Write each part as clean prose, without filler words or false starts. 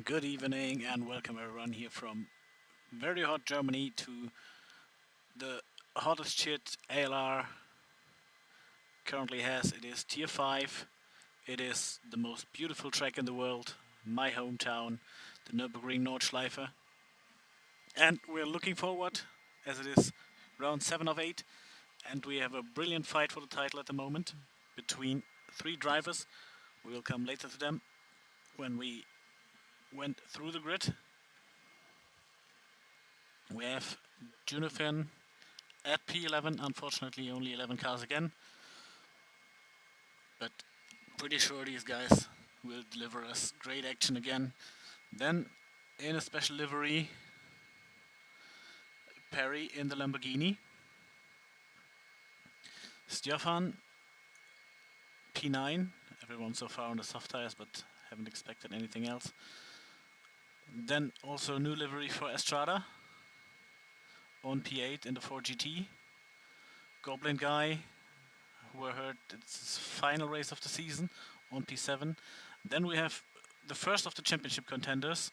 Good evening and welcome everyone here from very hot Germany to the hottest shit ALR currently has. It is tier 5. It is the most beautiful track in the world, my hometown, the Nürburgring Nordschleife. And we're looking forward as it is round 7 of 8 and we have a brilliant fight for the title at the moment between 3 drivers. We will come later to them when we went through the grid. We have Junifin at P11, unfortunately only 11 cars again, but pretty sure these guys will deliver us great action again. Then in a special livery, Perry in the Lamborghini, Stefan P9, everyone so far on the soft tires but haven't expected anything else. Then also a new livery for Estrada on P8 in the 4GT. Goblin Guy, who I heard it's his final race of the season, on P7. Then we have the first of the championship contenders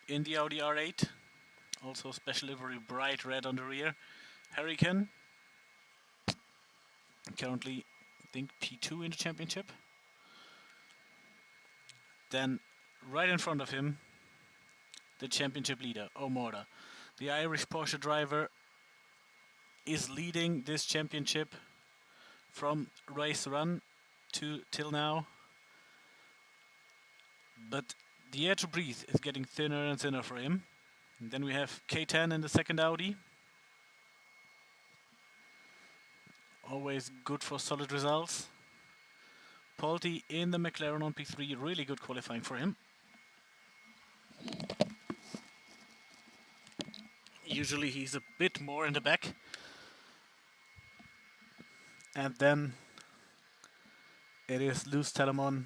in the Audi R8, also special livery bright red on the rear. Hurricane, currently I think P2 in the championship. Then right in front of him, the championship leader, O'Morda. The Irish Porsche driver is leading this championship from race run till now. But the air to breathe is getting thinner and thinner for him. And then we have K10 in the second Audi. Always good for solid results. Polti in the McLaren on P3, really good qualifying for him. Usually he's a bit more in the back. And then it is Luz Telemon,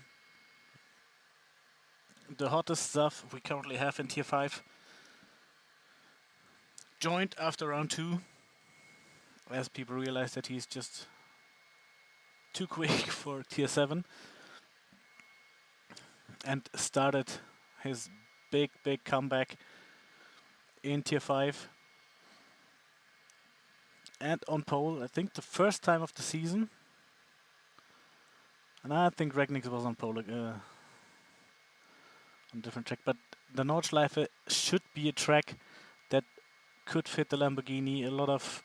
the hottest stuff we currently have in tier 5. Joined after round 2, as people realize that he's just too quick for tier 7. And started his big comeback in tier 5. And on pole, I think the first time of the season. And I think Regnix was on pole on a different track. But the Nordschleife should be a track that could fit the Lamborghini. A lot of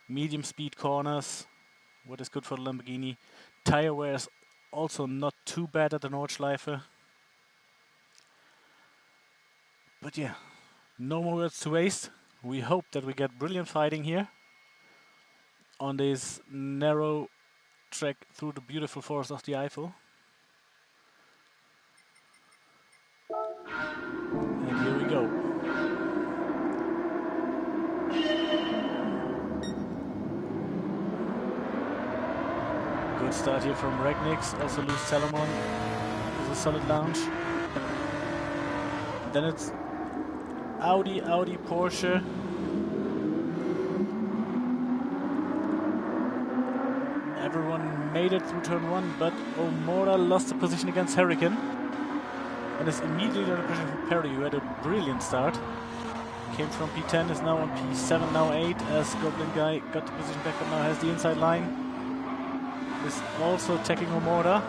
medium speed corners, what is good for the Lamborghini. Tire wear is also not too bad at the Nordschleife. But yeah, no more words to waste. We hope that we get brilliant fighting here on this narrow track through the beautiful forest of the Eifel. And here we go. Good start here from Regnix, also Luz Salomon is a solid launch. Then it's Audi, Porsche. Everyone made it through turn 1, but O'Morda lost the position against Hurricane. And is immediately under pressure from Perry, who had a brilliant start. Came from P10, is now on P7, now 8, as Goblin Guy got the position back, but now has the inside line. Is also attacking O'Morda.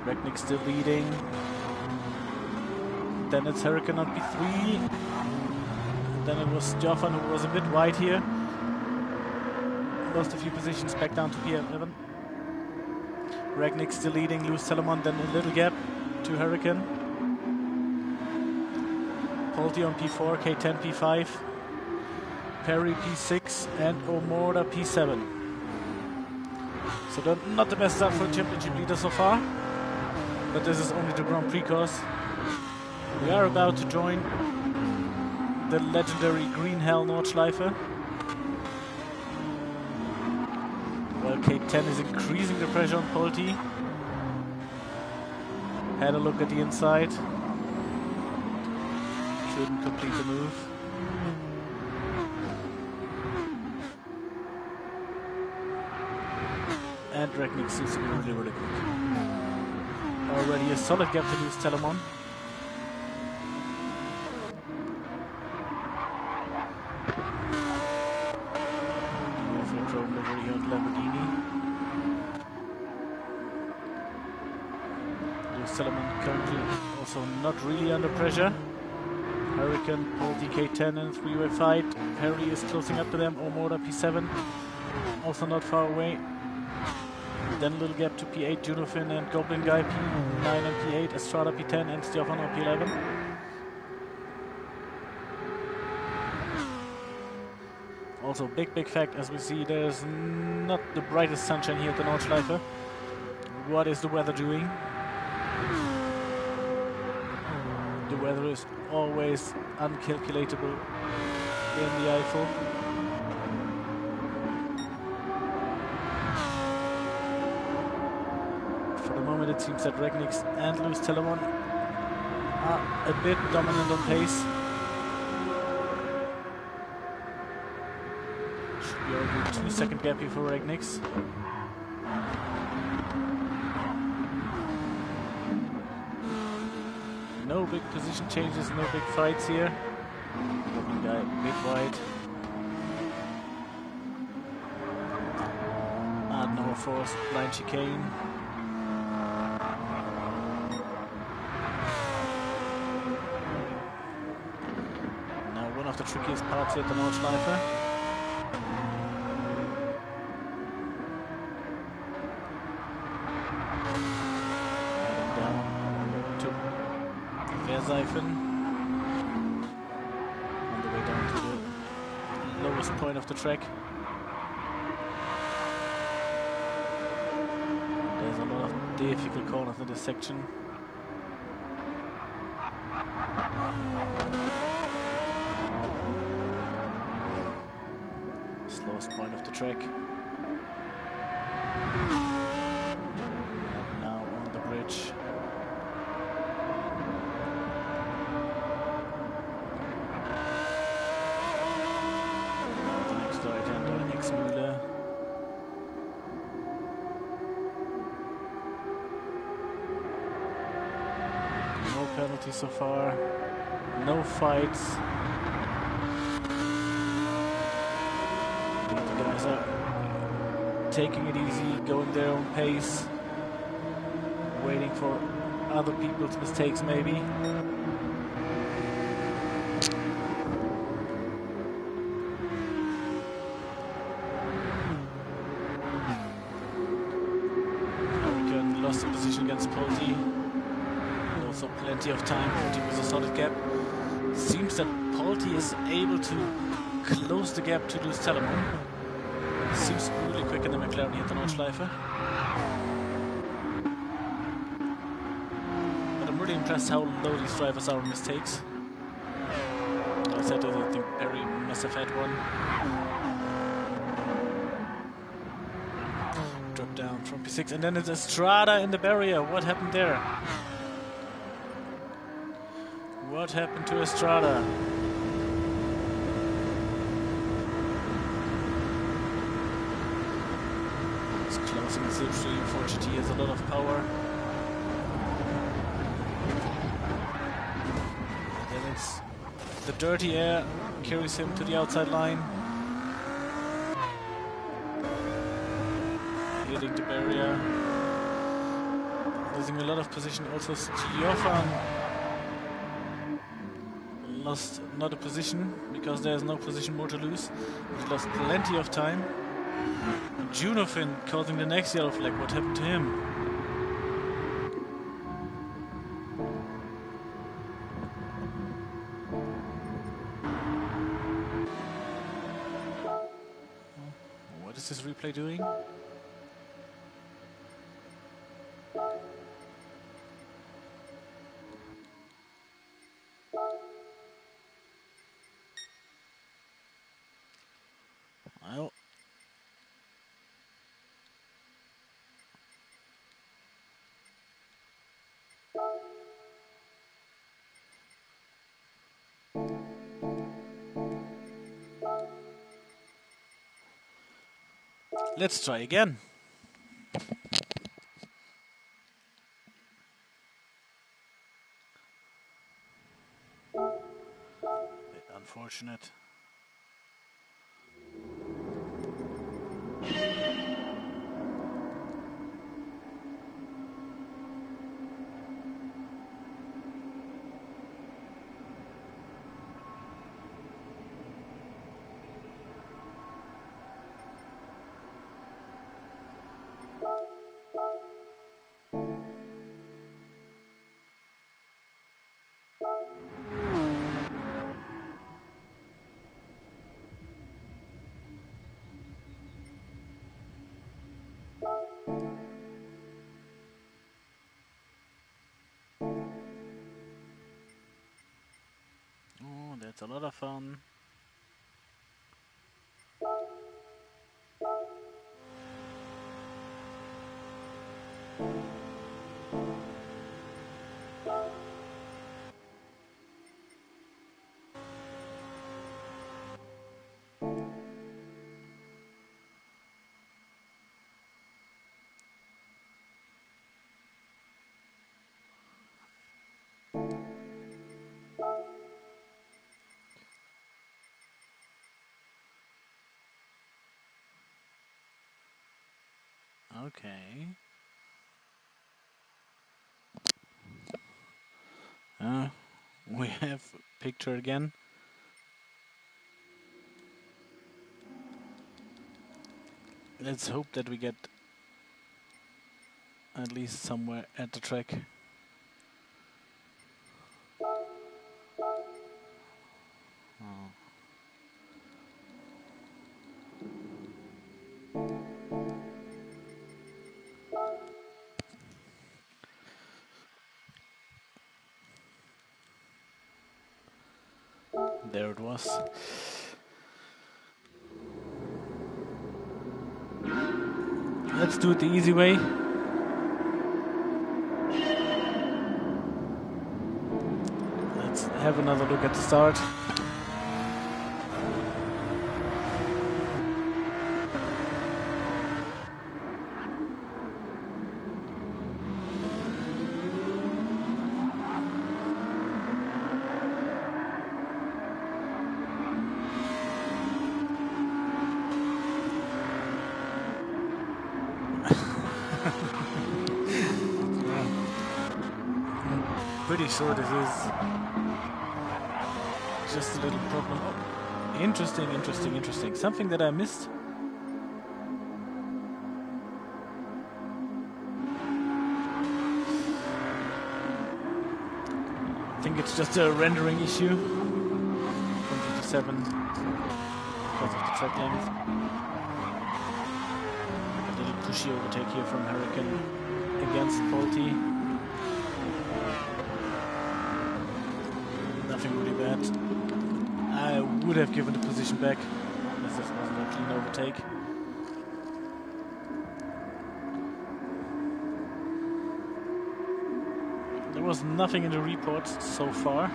Regnick still leading. Then it's Hurricane on P3. Then it was Joffan who was a bit wide here. Lost a few positions back down to P11. Regnick still leading, Luz Salomon, then a little gap to Hurricane. Polti on P4, K10 P5, Perry P6 and O'Morda P7. So not the best start for the championship leader so far. but this is only the Grand Prix course. We are about to join the legendary Green Hell Nordschleife. While K10 is increasing the pressure on Polti. Had a look at the inside. Couldn't complete the move. And Ragnick seems to be really, really quick. Already a solid gap to lose Telemon. Beautiful drone livery on Lamborghini. Lewis Telemon currently also not really under pressure. Hurricane, Polti, K10 in a three-way fight. Harry is closing up to them. Omoda P7 also not far away. Then a little gap to P8, Junofin and Goblin Guy P9 and P8, Estrada P10 and Stefano P11. Also big fact, as we see, there's not the brightest sunshine here at the Nordschleife. What is the weather doing? The weather is always uncalculatable in the Eifel. For the moment it seems that Ragnick and Lewis Telemon are a bit dominant on pace. Should be argued 2-second gap here for Ragnick. No big position changes, no big fights here. Goblin Guy mid wide. And no force, blind chicane. Now one of the trickiest parts here at the Nordschleife. Heading down to Verseifen. On the way down to the lowest point of the track. There's a lot of difficult corners in this section. Slowest point of the track. And now on the bridge. The next right-hander, X-Müller. No penalty so far. No fights. The guys are taking it easy, going their own pace, waiting for other people's mistakes maybe. Hurricane lost the position against Polti. Also plenty of time. Polti was a solid gap. Seems that Polti is able to close the gap to Lewis Telemon. Seems really quick in the McLaren here at the Nordschleife. But I'm really impressed how low these drivers are on mistakes. I said I think Perry must have had one. Drop down from P6 and then it's Estrada in the barrier. What happened there? What happened to Estrada? It's closing the slipstream for GT, has a lot of power. And then it's the dirty air carries him to the outside line. Hitting the barrier. Losing a lot of position. Also Stefan lost not a position because there's no position more to lose. He lost plenty of time. Junofin causing the next yellow flag. What happened to him? What is this replay doing? Let's try again. Bit unfortunate. Oh, that's a lot of fun. Okay. We have picture again. Let's hope that we get at least somewhere at the track. Oh. There it was. Let's do it the easy way. Let's have another look at the start. Pretty sure this is just a little problem. Oh, interesting. Something that I missed. I think it's just a rendering issue. 157 because of the track length. A little pushy overtake here from Hurricane against Faulty. Nothing really bad. I would have given the position back unless this wasn't a clean overtake. There was nothing in the reports so far.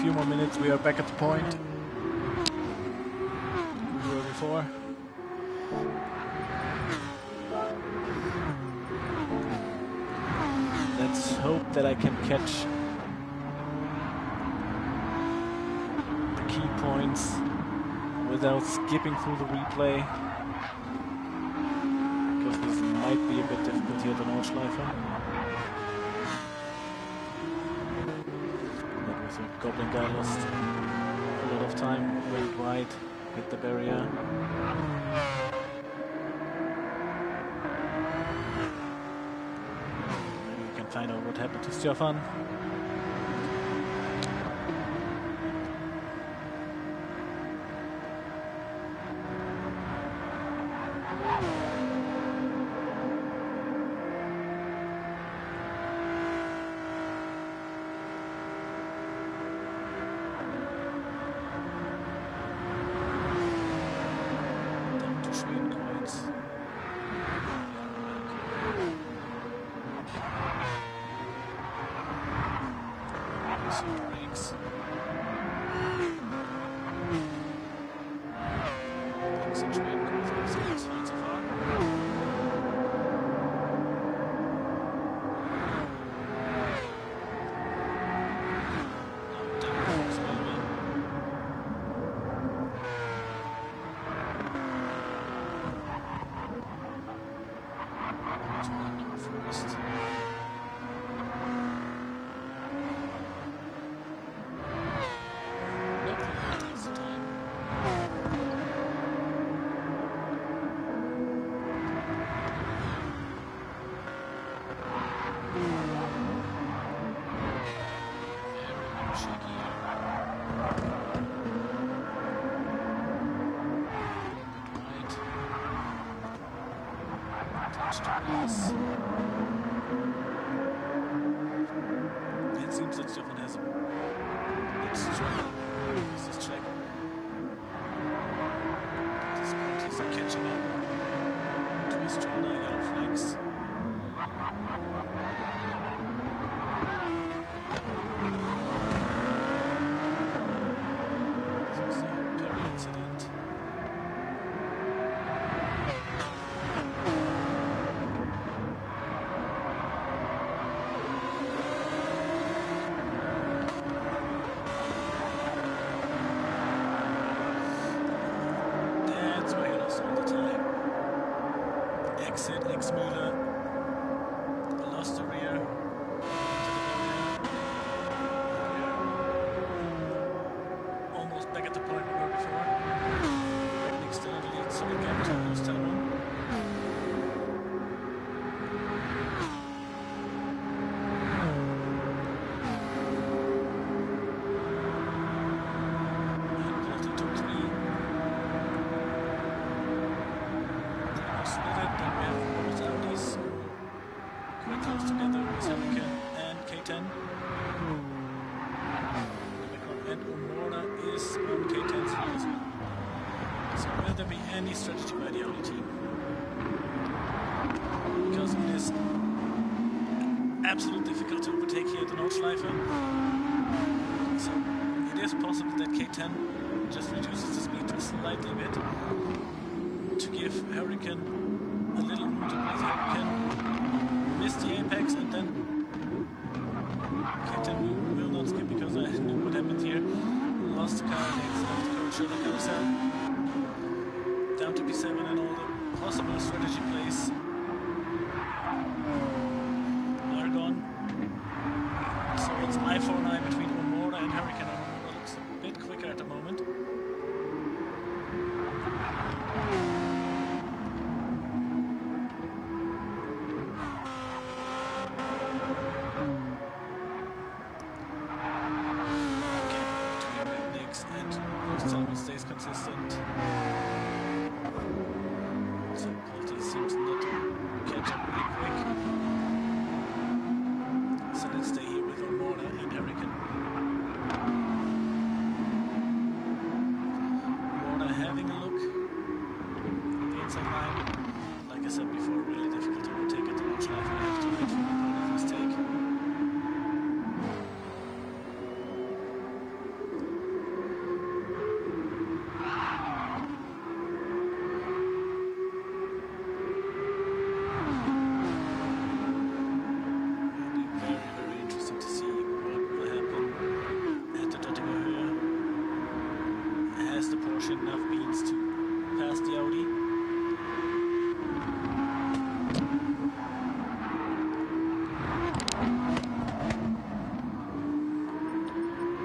Few more minutes, we are back at the point we were before. Let's hope that I can catch the key points without skipping through the replay, because this might be a bit difficult here at the Nordschleife. Goblin guy lost a lot of time, went wide, hit the barrier. Maybe we can find out what happened to Stefan. It seems that Stefan has a bit struggle with this track. At this point he's catching up to his stronger yellow flags. This is a very incident. Müller lost the rear almost back at the point we were before. Nick still in the lead, so again to lose Talon. And Polti took 3. Then we have both Audis quite close together with Hurricane and K10. And Umora is on K10's field as well. So will there be any strategy by the Audi team? Because it is absolutely difficult to overtake here at the Nordschleife. So it is possible that K10 just reduces the speed a slightly bit to give Hurricane a little room to breathe. Hurricane miss the apex and then K10 will not skip because I knew what happened here. Lost the car, left the shoulder carousel. Down to P7 and all the possible strategy plays are gone. So it's I4-9 between Umora and Hurricane. Umora looks a bit quicker at the moment. Stays consistent. So Polti seems not to catch up really quick. So let's stay here with Umora and Hurricane. Umora having a look on the inside line. Like I said before, really difficult to overtake at the Nordschleife. You have to wait for the point of mistake. Enough beans to pass the Audi.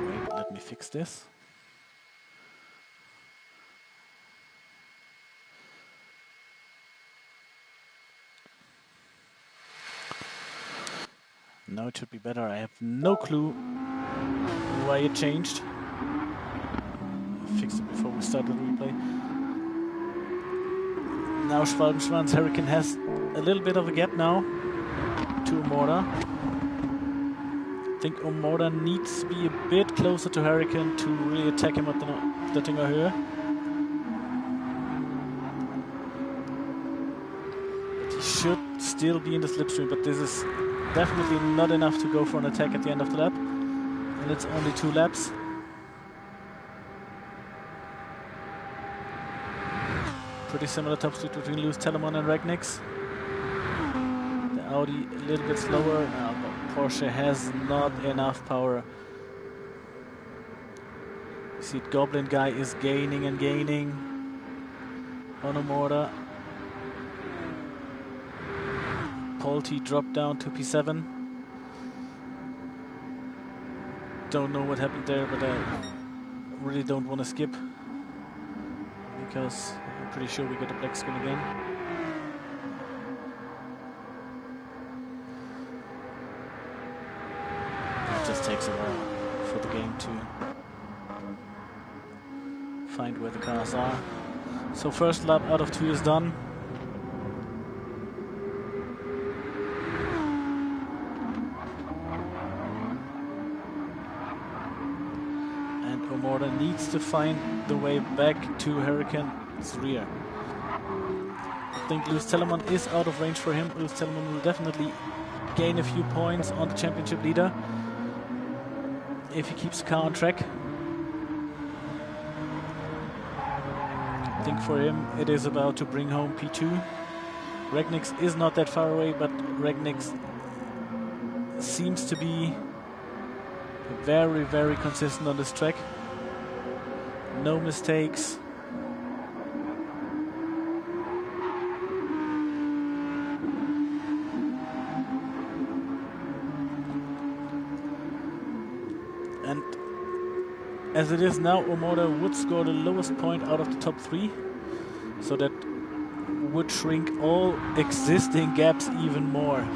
Wait, let me fix this. Now it should be better. I have no clue why it changed. Fixed it before we started the replay. Now Schwalbenschwanz Hurricane has a little bit of a gap now to Umora. I think Umora needs to be a bit closer to Hurricane to really attack him at the Dingerhöhe. But he should still be in the slipstream, but this is definitely not enough to go for an attack at the end of the lap. And it's only 2 laps. Pretty similar top speed between Lewis Telemon and Regnix. The Audi a little bit slower. Now, but Porsche has not enough power. You see, Goblin guy is gaining and gaining on Umora. Polti dropped down to P7. Don't know what happened there, but I really don't want to skip because I'm pretty sure we get a black screen again. It just takes a while for the game to find where the cars are. So first lap out of 2 is done. needs to find the way back to Hurricane's rear. I think Lewis Tellerman is out of range for him. Lewis Tellerman will definitely gain a few points on the championship leader if he keeps the car on track. I think for him it is about to bring home P2. Regnix is not that far away, but Regnix seems to be very, very consistent on this track. No mistakes. And as it is now, Omoda would score the lowest point out of the top 3, so that would shrink all existing gaps even more.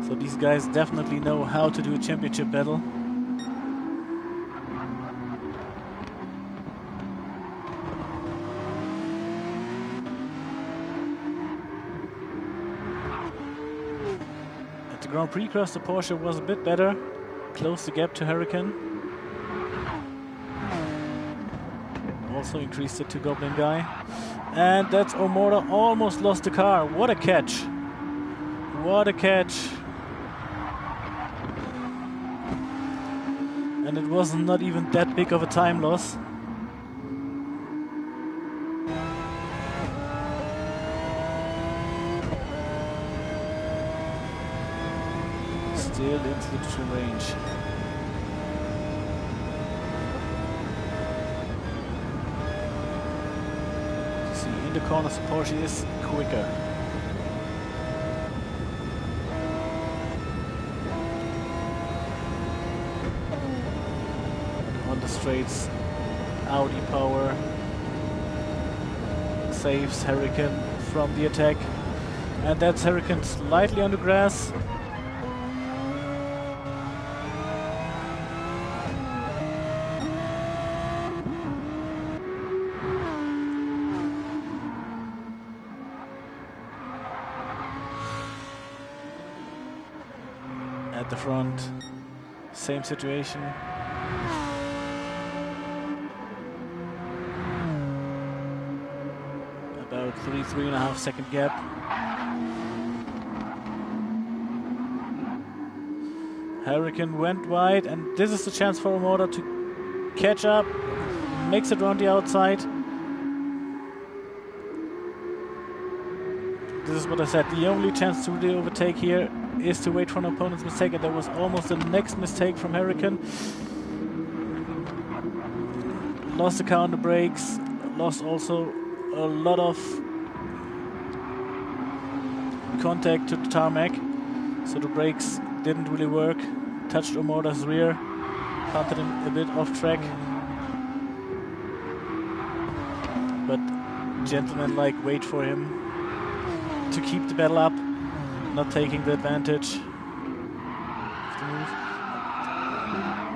So these guys definitely know how to do a championship battle. At the Grand Prix cross, the Porsche was a bit better, closed the gap to Hurricane. Also increased it to Goblin Guy. And that's Omoda, almost lost the car. What a catch! What a catch! And it was not even that big of a time loss. Still in slipstream range. See, in the corners the Porsche is quicker. On the straights, Audi power saves Hurricane from the attack. And that's Hurricane slightly on the grass. At the front, same situation. About 3.5 second gap. Hurricane went wide, and this is the chance for Omoda to catch up. Makes it around the outside. This is what I said, the only chance to really overtake here is to wait for an opponent's mistake, and there was almost the next mistake from Hurricane. Lost the car on the brakes, lost also a lot of contact to the tarmac, so the brakes didn't really work. Touched Omoda's rear, punted him a bit off track. But gentlemen wait for him to keep the battle up, not taking the advantage of the move.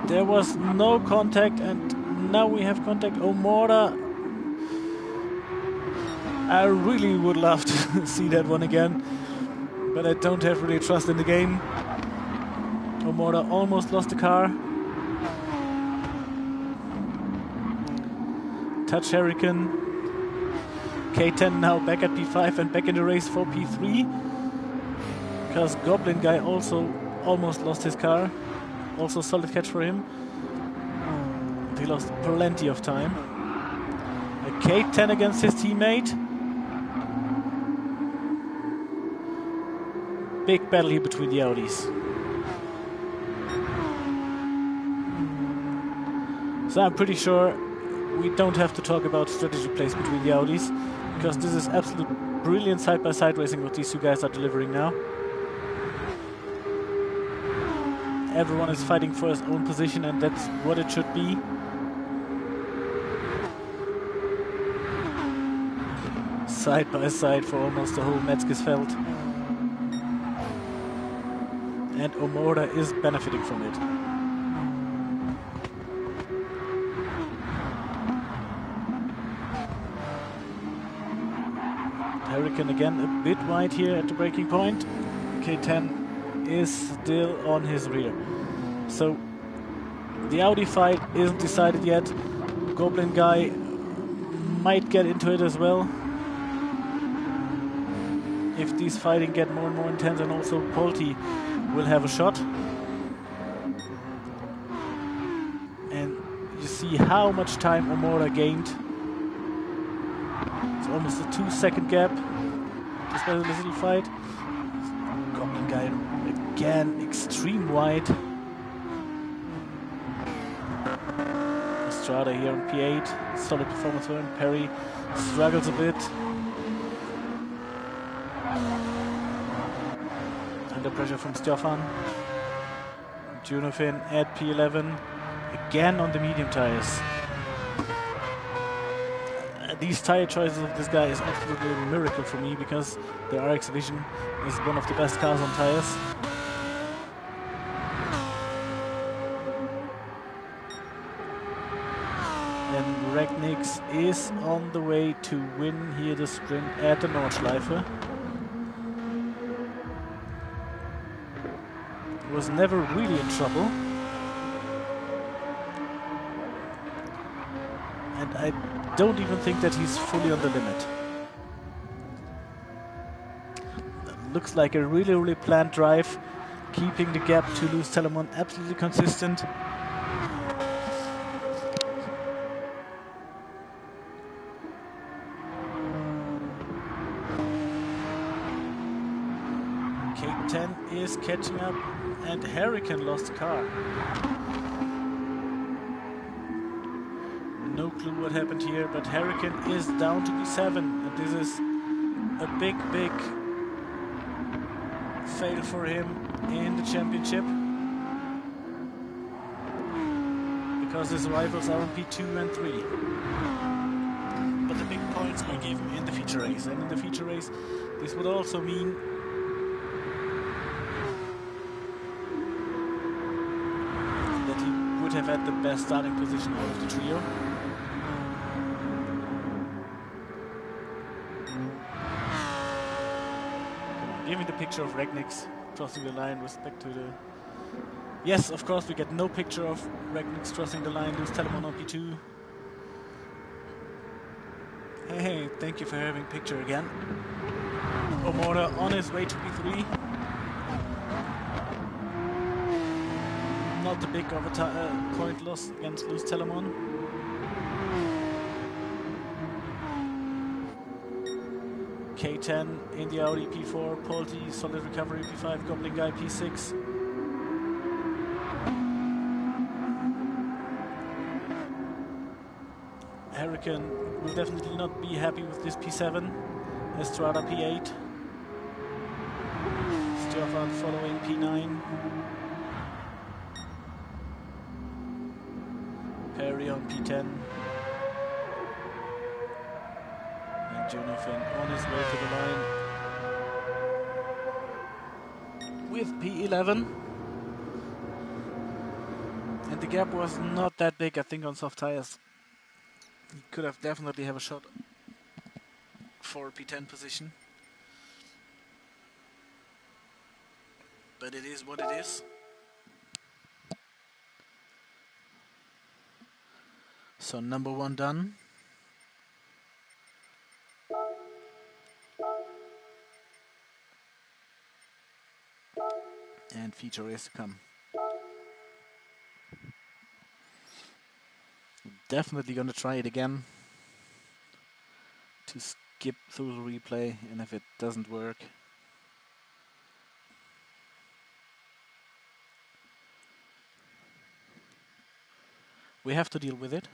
There was no contact, and now we have contact. Omoda, I really would love to see that one again, but I don't have really trust in the game. Omoda almost lost the car. Touch Hurricane. K10 now back at P5 and back in the race for P3. Because Goblin Guy also almost lost his car. Also solid catch for him. He lost plenty of time. A K10 against his teammate. Big battle here between the Audis. So I'm pretty sure we don't have to talk about strategy plays between the Audis, because this is absolute brilliant side-by-side racing what these two guys are delivering now. Everyone is fighting for his own position, and that's what it should be. Side by side for almost the whole Metzgesfeld. And Omoda is benefiting from it. Hurricane again a bit wide here at the braking point. K10 is still on his rear. So The Audi fight isn't decided yet. Goblin guy might get into it as well. If these fighting get more and more intense, and also Polti will have a shot. And you see how much time Omora gained. It's almost a 2-second gap, despite this little fight. Goblin guy again, extreme wide. Strada here on P8, solid performance for him. Perry struggles a bit. Under pressure from Stefan. Junofin at P11, again on the medium tires. These tire choices of this guy is absolutely a miracle for me, because the RX Vision is one of the best cars on tires. And Regnix is on the way to win here the sprint at the Nordschleife. Was never really in trouble. And I don't even think that he's fully on the limit. That looks like a really planned drive, keeping the gap to Lewis Telemon absolutely consistent. K10 is catching up, and Hurricane lost the car. No clue what happened here, but Hurricane is down to P7, and this is a big fail for him in the championship, because his rivals are on P2 and 3. But the big points are given in the feature race, and in the feature race this would also mean that he would have had the best starting position out of the trio. Give me the picture of Regnix crossing the line with respect to the... Yes, of course, we get no picture of Regnix crossing the line. Lewis Telemon on P2. Hey, thank you for having picture again. Omora on his way to P3. Not a big of a point loss against Lewis Telemon. K10 in the Audi P4, Polti, solid recovery P5, Goblin guy P6. Hurricane will definitely not be happy with this P7. Estrada P8. Stefan following P9. Perry on P10. Jonathan on his way to the line with P11, and the gap was not that big, I think, on soft tires. He could have definitely have a shot for a P10 position, but it is what it is. So number 1 done. And feature race to come. Definitely gonna try it again to skip through the replay, and if it doesn't work, we have to deal with it.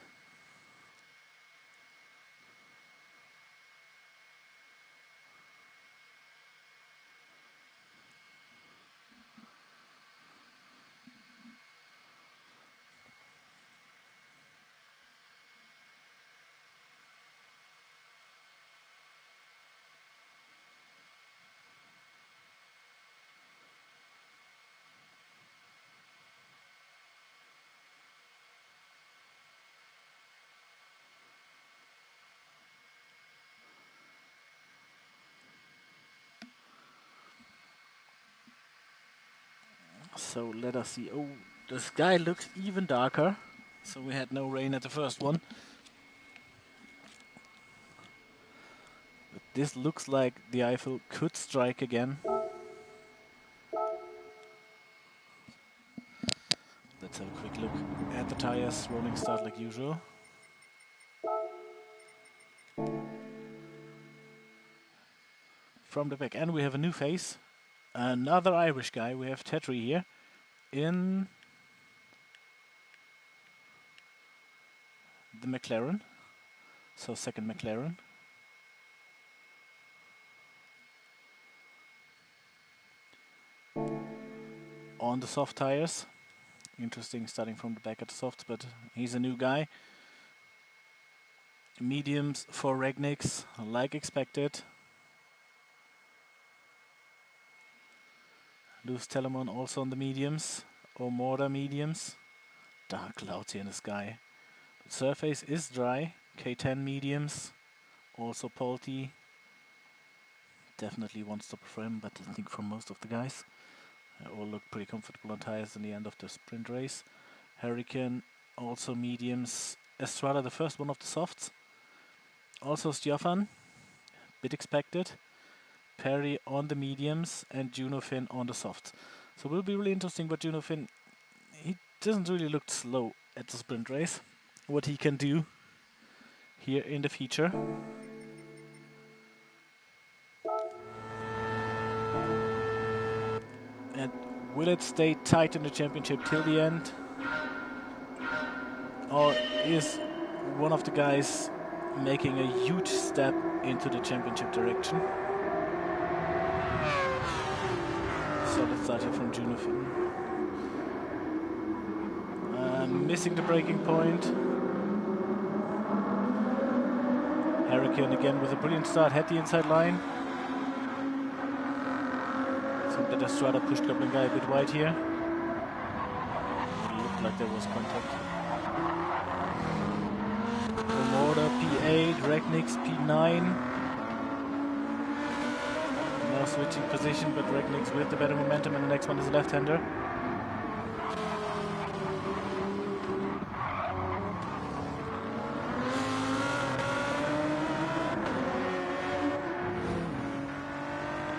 So let us see. Oh, The sky looks even darker, so we had no rain at the first one. But this looks like the Eifel could strike again. Let's have a quick look at the tires. Rolling start like usual. From the back end we have a new face. Another Irish guy. We have Tetri here in the McLaren. So second McLaren. On the soft tires. Interesting starting from the back at the softs, but he's a new guy. Mediums for Regniks, like expected. Loose Telemon also on the mediums, or Mortar mediums. Dark clouds here in the sky. The surface is dry, K10 mediums, also Polti. Definitely one stop for him, but I think for most of the guys. All look pretty comfortable on tires in the end of the sprint race. Hurricane, also mediums. Estrada, the first one of the softs. Also Stjofan, bit expected. Perry on the mediums and Junofin on the softs. So it will be really interesting, but Junofin, he doesn't really look slow at the sprint race. What he can do here in the feature. And will it stay tight in the championship till the end? Or is one of the guys making a huge step into the championship direction? So let's start here from Junofin. Missing the braking point. Hurricane again with a brilliant start, had the inside line. That Estrada pushed Goblin Guy a bit wide here. It looked like there was contact. Mortar P8, Regniks P9. Now switching position, but Regniks with the better momentum, and the next one is a left-hander.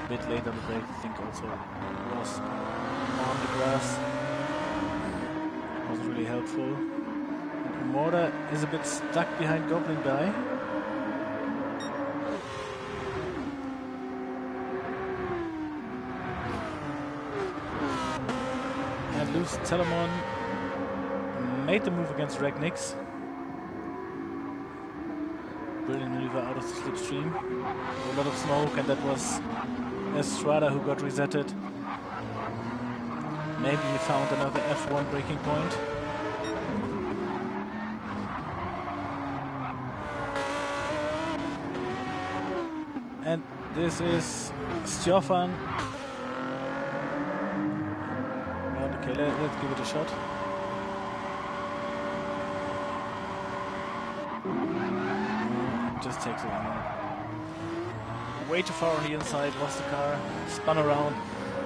Bit late on the brake, I think also was on the grass. Wasn't really helpful. And Mortar is a bit stuck behind Goblin Guy. And Loose Telemon made the move against Regniks. Brilliant maneuver out of the slipstream. A lot of smoke, and that was Estrada who got resetted. Maybe he found another F1 braking point. And this is Stjofan. Okay, let's give it a shot. Just takes a while. Way too far on the inside, lost the car, spun around,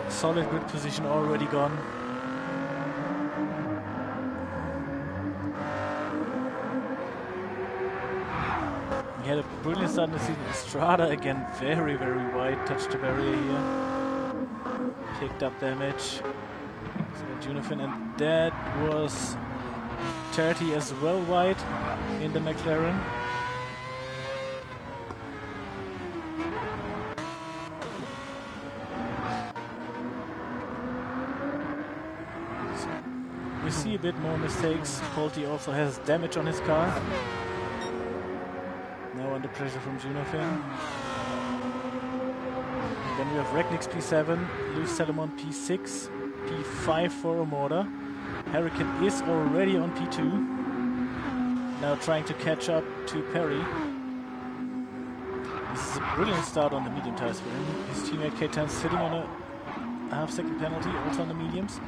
solid grid position already gone. He had a brilliant start in the season. Estrada again, very, very wide, touched the barrier here. Picked up damage. So Junofin, and that was 30 as well wide in the McLaren. We see a bit more mistakes. Polti also has damage on his car. Now under pressure from Junofin. Then we have Regniks P7, Loose Telemon P6, P5 for Mortar. Hurricane is already on P2. Now trying to catch up to Perry. This is a brilliant start on the medium tires for him. His teammate K10 sitting on a half-second penalty, also on the mediums.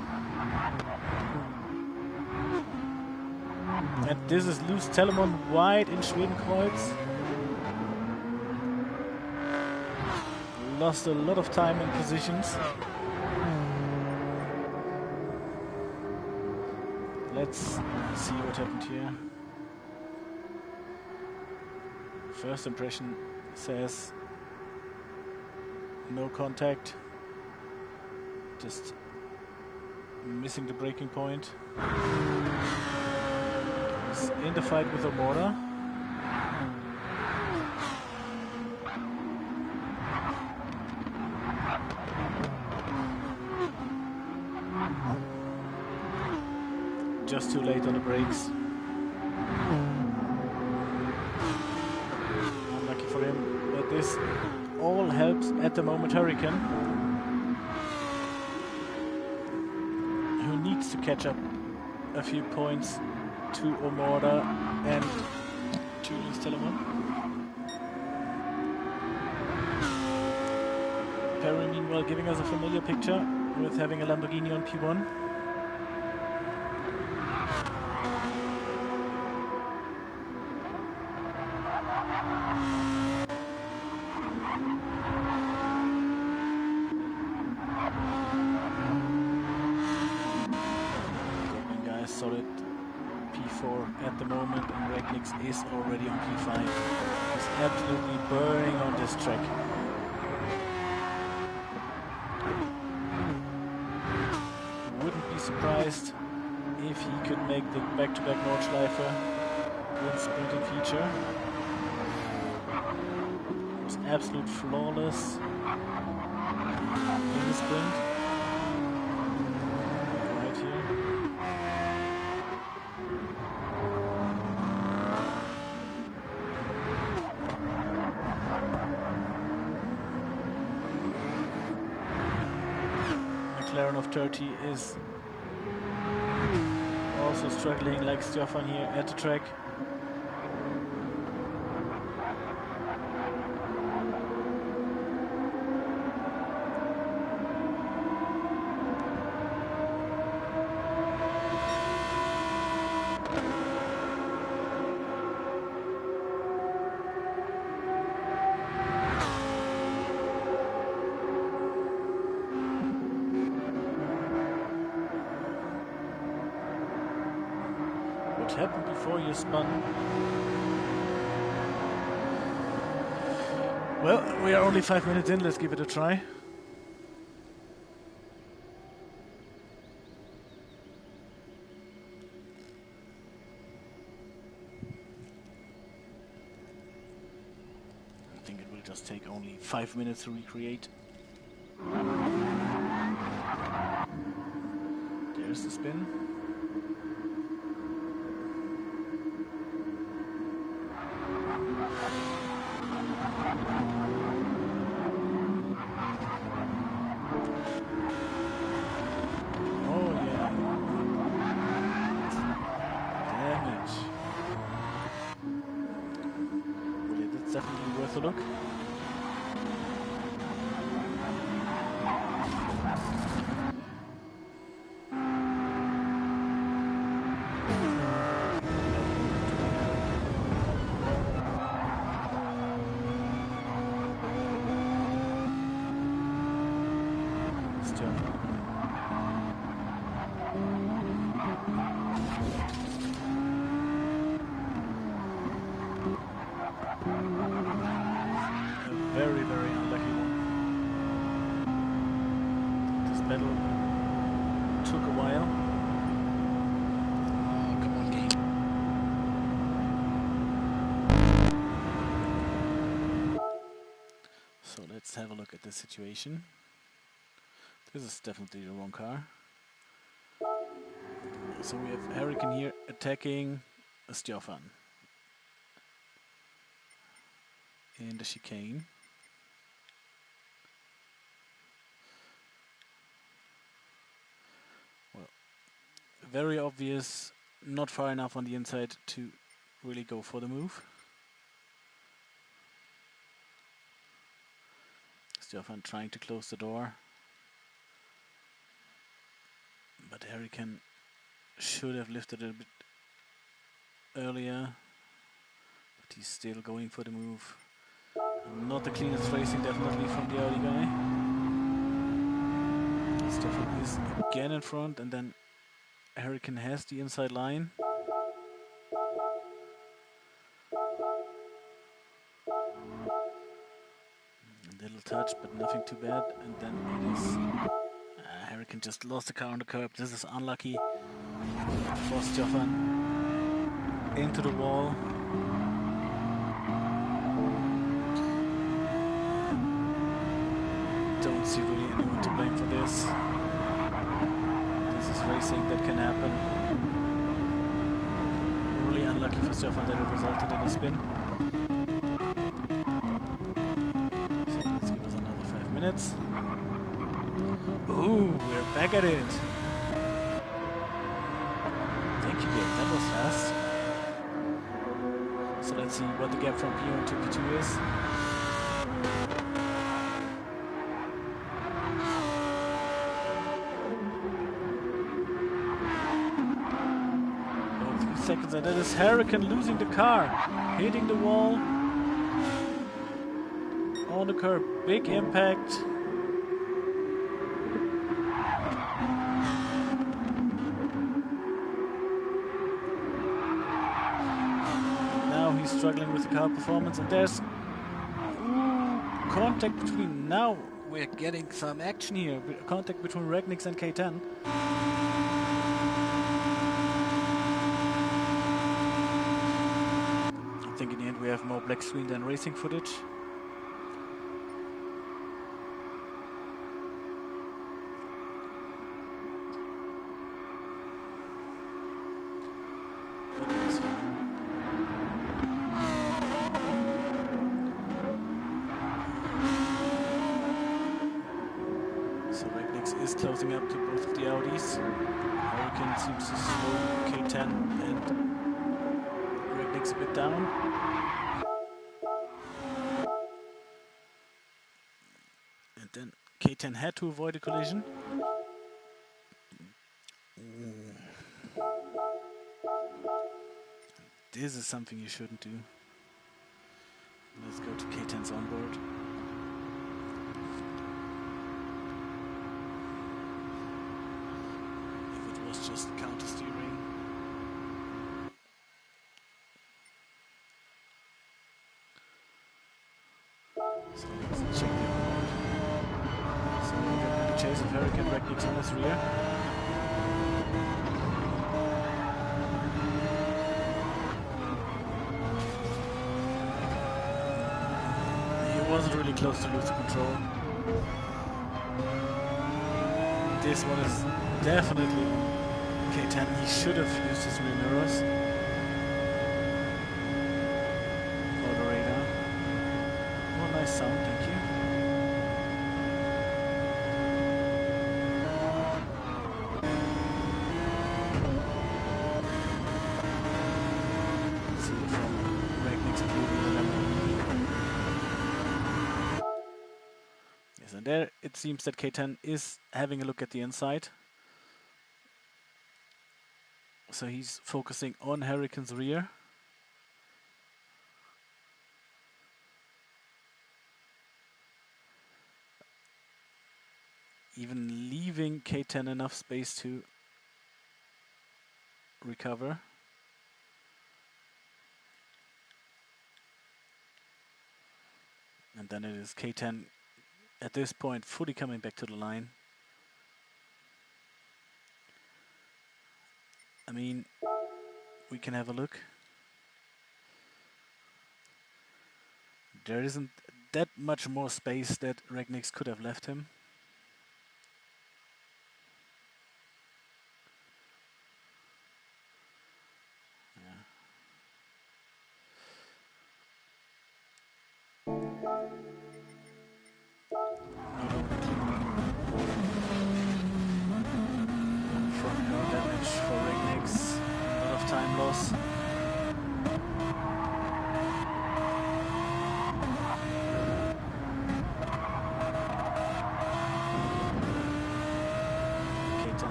And this is Loose Telemon wide in Schwedenkreuz. Lost a lot of time in positions. let's see what happened here. First impression says no contact, just missing the braking point. He's in the fight with Omora. Just too late on the brakes. Unlucky for him, but this all helps at the moment Hurricane, who needs to catch up a few points to Omora and Julius Telemann. Perry meanwhile giving us a familiar picture with having a Lamborghini on P1. Solid P4 at the moment, and Regnix is already on P5. He's absolutely burning on this track. Wouldn't be surprised if he could make the back-to-back Nordschleife with sprinting feature. It was absolute flawless in the sprint. Right here. McLaren of 30 is also struggling like Stefan here at the track. What happened before you spun? Well, we are only 5 minutes in, let's give it a try. I think it will just take only 5 minutes to recreate. There's the spin. Definitely worth a look. Very, very unlucky one. This battle took a while. Oh, come on, game. So let's have a look at the situation. This is definitely the wrong car. So we have Hurricane here attacking Stefan in the chicane. Well, very obvious, not far enough on the inside to really go for the move. Stefan trying to close the door, but Hurricane should have lifted it a bit earlier, but he's still going for the move. Not the cleanest racing, definitely, from the Audi guy. Stefan is again in front, and then Hurricane has the inside line. A little touch, but nothing too bad. And then it is... Hurricane just lost the car on the curb. This is unlucky for Stefan. Into the wall. Don't see really anyone to blame for this. This is racing, that can happen. Really unlucky for Stefan that it resulted in a spin. So let's give us another 5 minutes. Ooh, we're back at it. Thank you, Gabe. That was fast. So let's see what the gap from P1 to P2 is. Oh, 3 seconds, and that is Hurricane losing the car, hitting the wall on the curb. Big impact. Struggling with the car performance, and there's contact between. Now we're getting some action here. Contact between Regnix and K10. I think in the end we have more black screen than racing footage. Closing up to both of the Audis. Hurricane seems to slow K10 and Regnix a bit down. And then K10 had to avoid a collision. This is something you shouldn't do. Let's go to K10's onboard. Just counter steering. So let's check the onboard. So we're getting the chase of Hurricane. Regnix on his rear. He wasn't really close to lose control. This one is definitely K10, he should have used his rear mirrors for the radar. Oh, nice sound, thank you. Let's see from Regnix including the Lamborghini. Yes, and there it seems that K10 is having a look at the inside. So he's focusing on Hurricane's rear. Even leaving K10 enough space to recover. And then it is K10 at this point fully coming back to the line. I mean, we can have a look. There isn't that much more space that Regnix could have left him.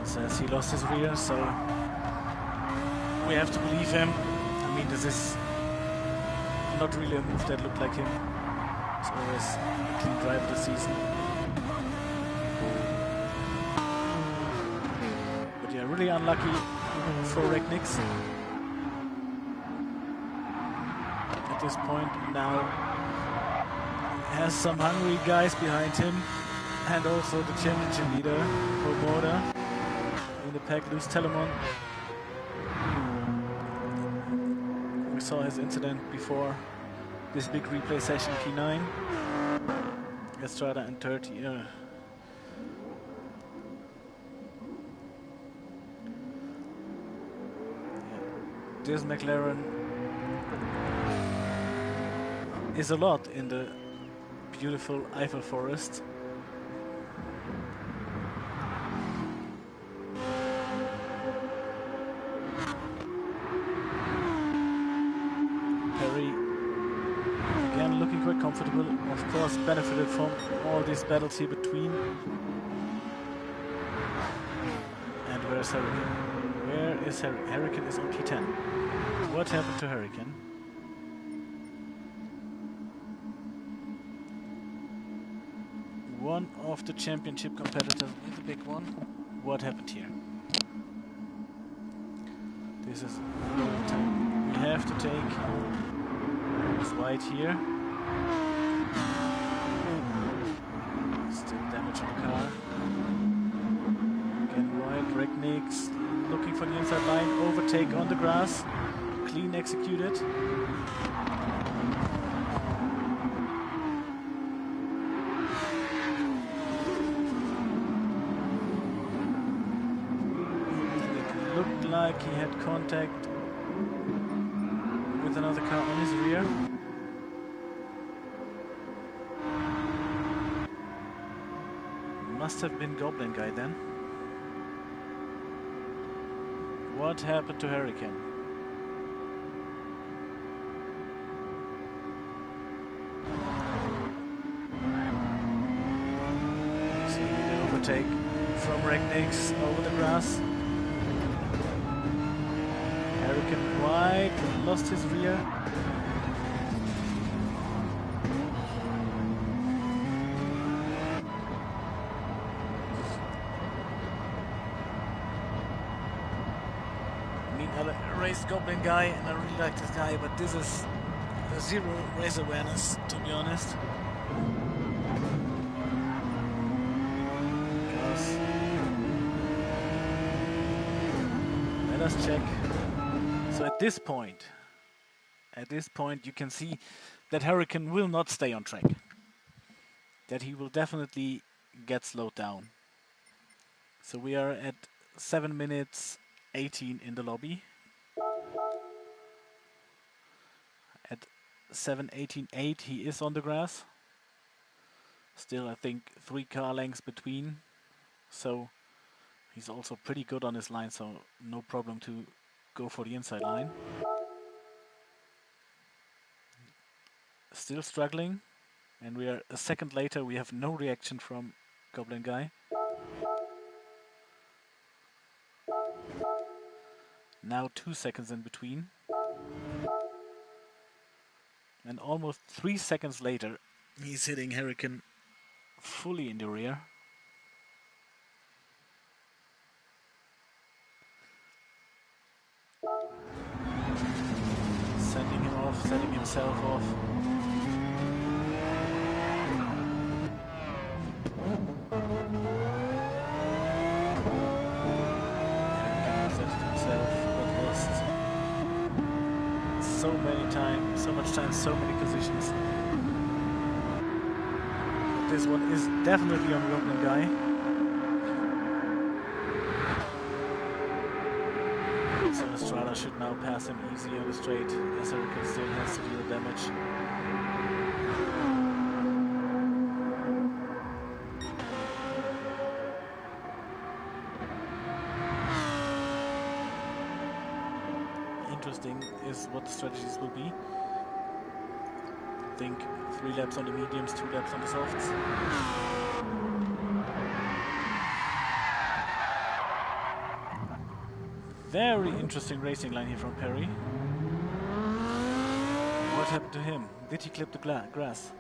Says he lost his rear, so we have to believe him. I mean, this is not really a move that looked like him. It's always a clean drive this season. But yeah, really unlucky for Regniks. At this point now has some hungry guys behind him, and also the championship leader, Moda, in the pack, Luz Telemon. We saw his incident before this big replay session, P9. Estrada and 30. This McLaren is a lot in the beautiful Eiffel Forest. Perry again looking quite comfortable, of course benefited from all these battles here between. And where's Hurricane? Where is Hurricane? Hurricane is on P10. What happened to Hurricane? One of the championship competitors with the big one. What happened here? This is the time we have to take. It's white here. Still damage on the car. Again white, Regniks looking for the inside line, overtake on the grass. Clean executed. Like he had contact with another car on his rear. Must have been Goblin Guy then. What happened to Hurricane? See the overtake from Regniks over the grass. Hurricane wide, lost his rear. I mean, I raced Goblin Guy and I really like this guy, but this is zero race awareness, to be honest. Because let us check. So at this point you can see that Hurricane will not stay on track. That he will definitely get slowed down. So we are at 7 minutes 18 in the lobby. At 7:18.8 he is on the grass. Still I think 3 car lengths between. So he's also pretty good on his line, so no problem to go for the inside line. Still struggling, and we are a second later. We have no reaction from Goblin Guy. Now 2 seconds in between, and almost 3 seconds later he's hitting Hurricane fully in the rear. Sending him off, setting himself off. Set himself, but lost so many times, so much time, so many positions. But this one is definitely on Goblin Guy. So Estrada should now pass him easy on the straight, as Hurricane still has to deal damage. Interesting is what the strategies will be. I think 3 laps on the mediums, 2 laps on the softs. Very interesting racing line here from Perry. What happened to him? Did he clip the grass?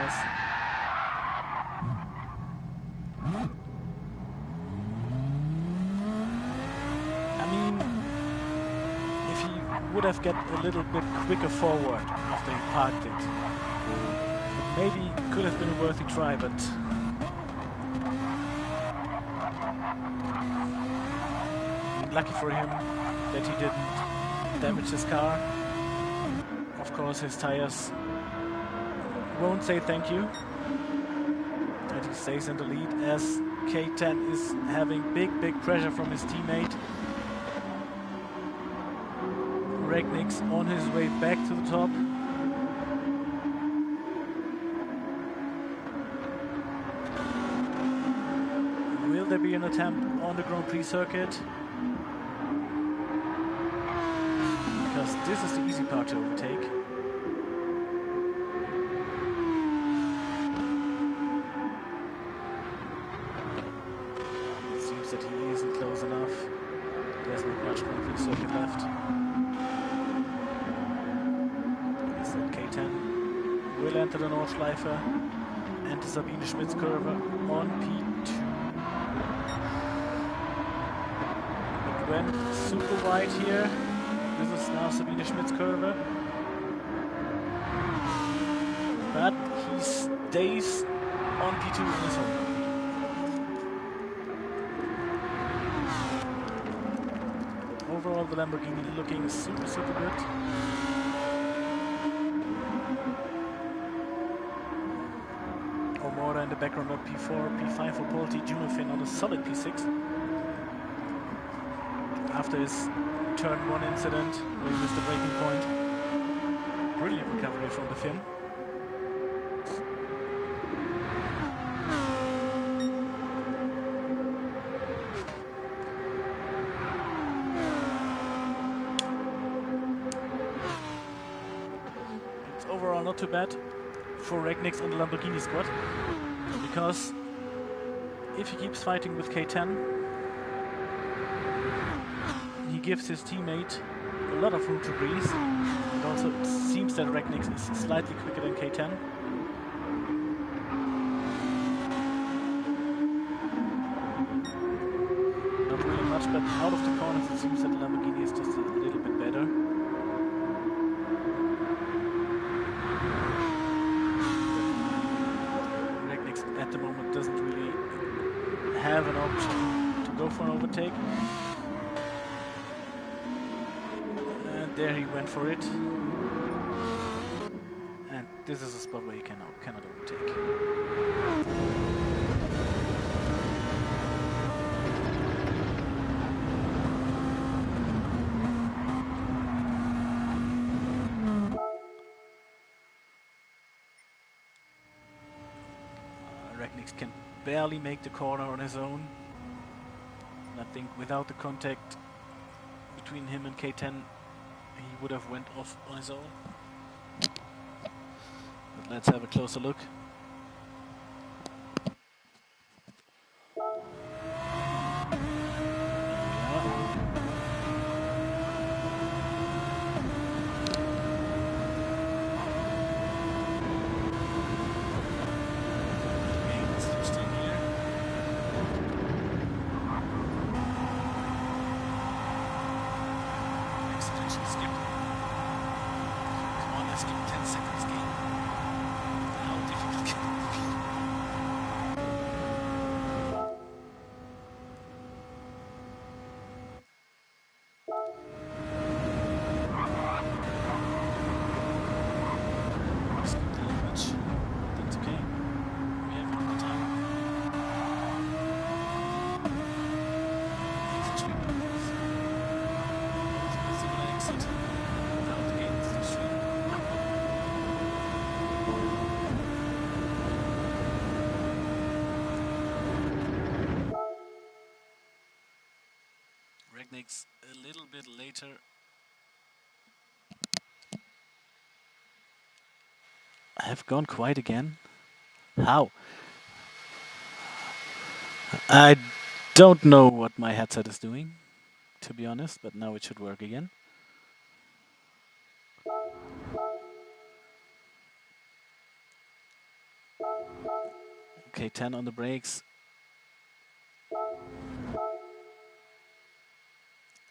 tires. I mean, if he would have got a little bit quicker forward after he parked it, maybe could have been a worthy try, but I mean, lucky for him that he didn't damage his car. Of course, his tires won't say thank you, and he stays in the lead as K10 is having big pressure from his teammate. Regnick's on his way back to the top. Will there be an attempt on the Grand Prix circuit? Because this is the easy part to overtake. It seems that he isn't close enough. There's not much Grand Prix circuit left. Is that K10 will enter the Nordschleife and the Sabine Schmitz curve on P2. It went super wide here. This is now Sabine Schmitz curve. But he stays on P2 in his home. Overall, the Lamborghini looking super good. Omora in the background on P4, P5 for Polti, Junofin on a solid P6. After his turn 1 incident where he missed the braking point. Brilliant recovery from the Finn. It's overall not too bad for Regnick's and the Lamborghini squad, because if he keeps fighting with K10, he gives his teammate a lot of room to breathe. And also it seems that Regnick's is slightly quicker than K10. Not really much, but out of the corners it seems that the Lamborghini is just a little bit better. Regnick's at the moment doesn't really have an option to go for an overtake. There he went for it, and this is a spot where you cannot overtake. Regnick can barely make the corner on his own, and I think without the contact between him and K10, he would have went off on his own. But let's have a closer look. Regnick's a little bit later. I have gone quiet again. How? I don't know what my headset is doing, to be honest, but now it should work again. K10 on the brakes.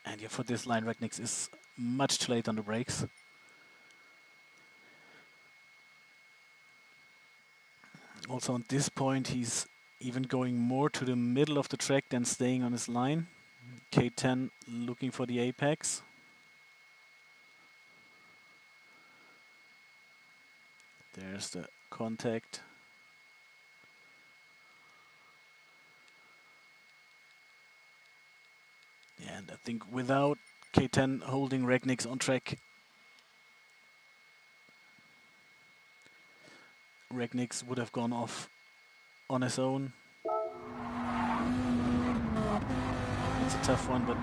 And yeah, for this line, Regnix is much too late on the brakes. Also on this point, he's even going more to the middle of the track than staying on his line. K10 looking for the apex. There's the contact. Yeah, and I think without K10 holding Regnix on track, Regnix would have gone off on his own. It's a tough one, but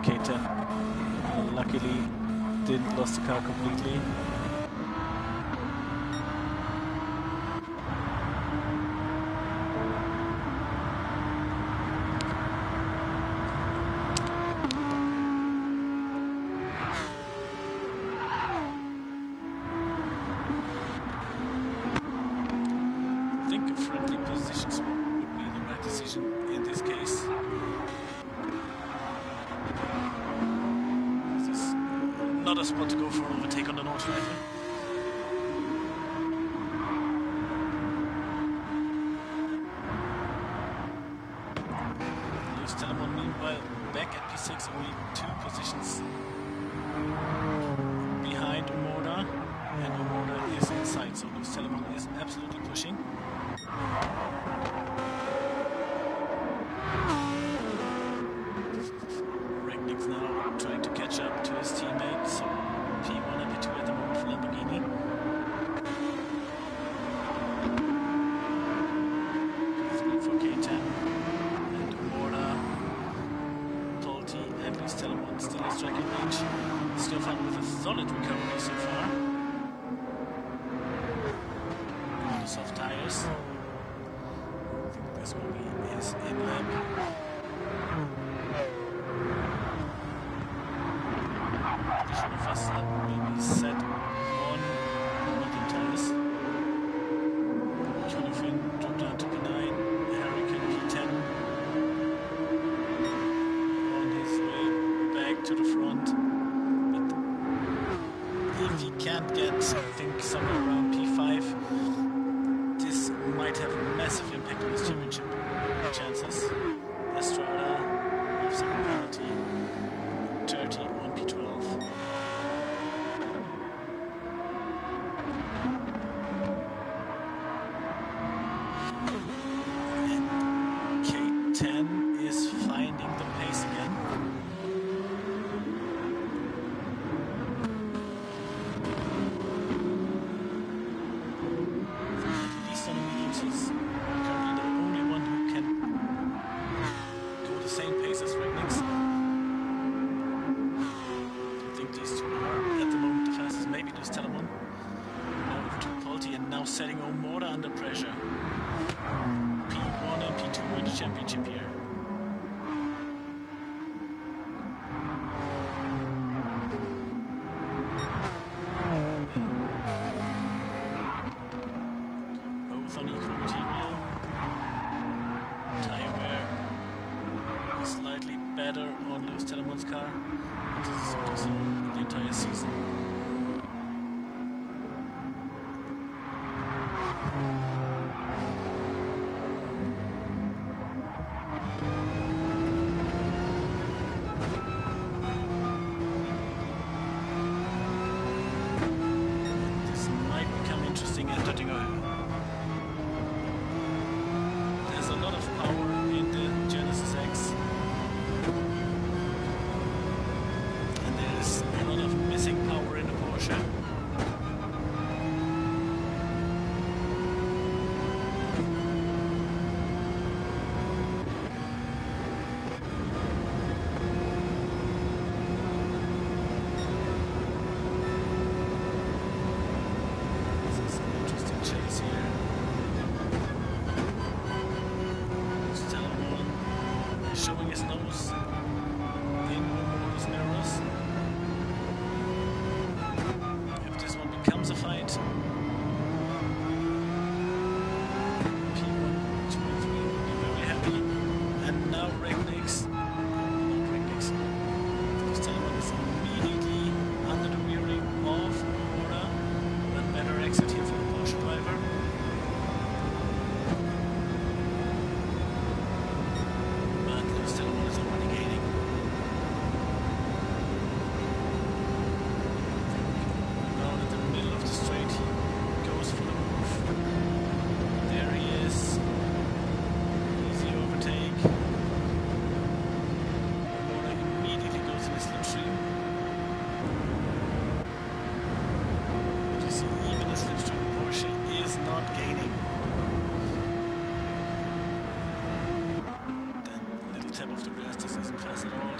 K10 luckily didn't lose the car completely. I think a friendly position swap would be the right decision in this case. This is not a spot to go for an overtake on the Nordschleife. Meanwhile, back at P6, only 2 positions behind Omoda, and Omoda is inside, so Lewis Telemon is absolutely pushing. Regnix now trying to catch up to his teammate, so P1 and P2 at the moment for Lamborghini. P3 for K10. Telemon still in striking range. Stefan with a solid recovery so far. On the soft tires. I think this will be his in-lap. The short fast lap will be set on medium tires. Jonathan dropped down to P9. Hurricane P10. To the front, but if he can't get, I think, somewhere around P5, this might have a massive impact on his championship chances. Estrada of second penalty, 30 on P12. And K10 is finding the pace again. He's currently the only one who can go the same pace as Regnix. I think these two are at the moment the fastest, maybe Lewis Telemon. Now over to Polti and now setting Omoda under pressure. P1 and P2 in the championship here. On equal material. Tire wear is slightly better on Lewis Telemon's car. This is also the entire season. This might become interesting at Döttinger. There's a lot of power in the Genesis X, and there's a lot of missing power in the Porsche. This is an interesting chase here. Showing his nose in Omoda's mirrors. If this one becomes a fight, P1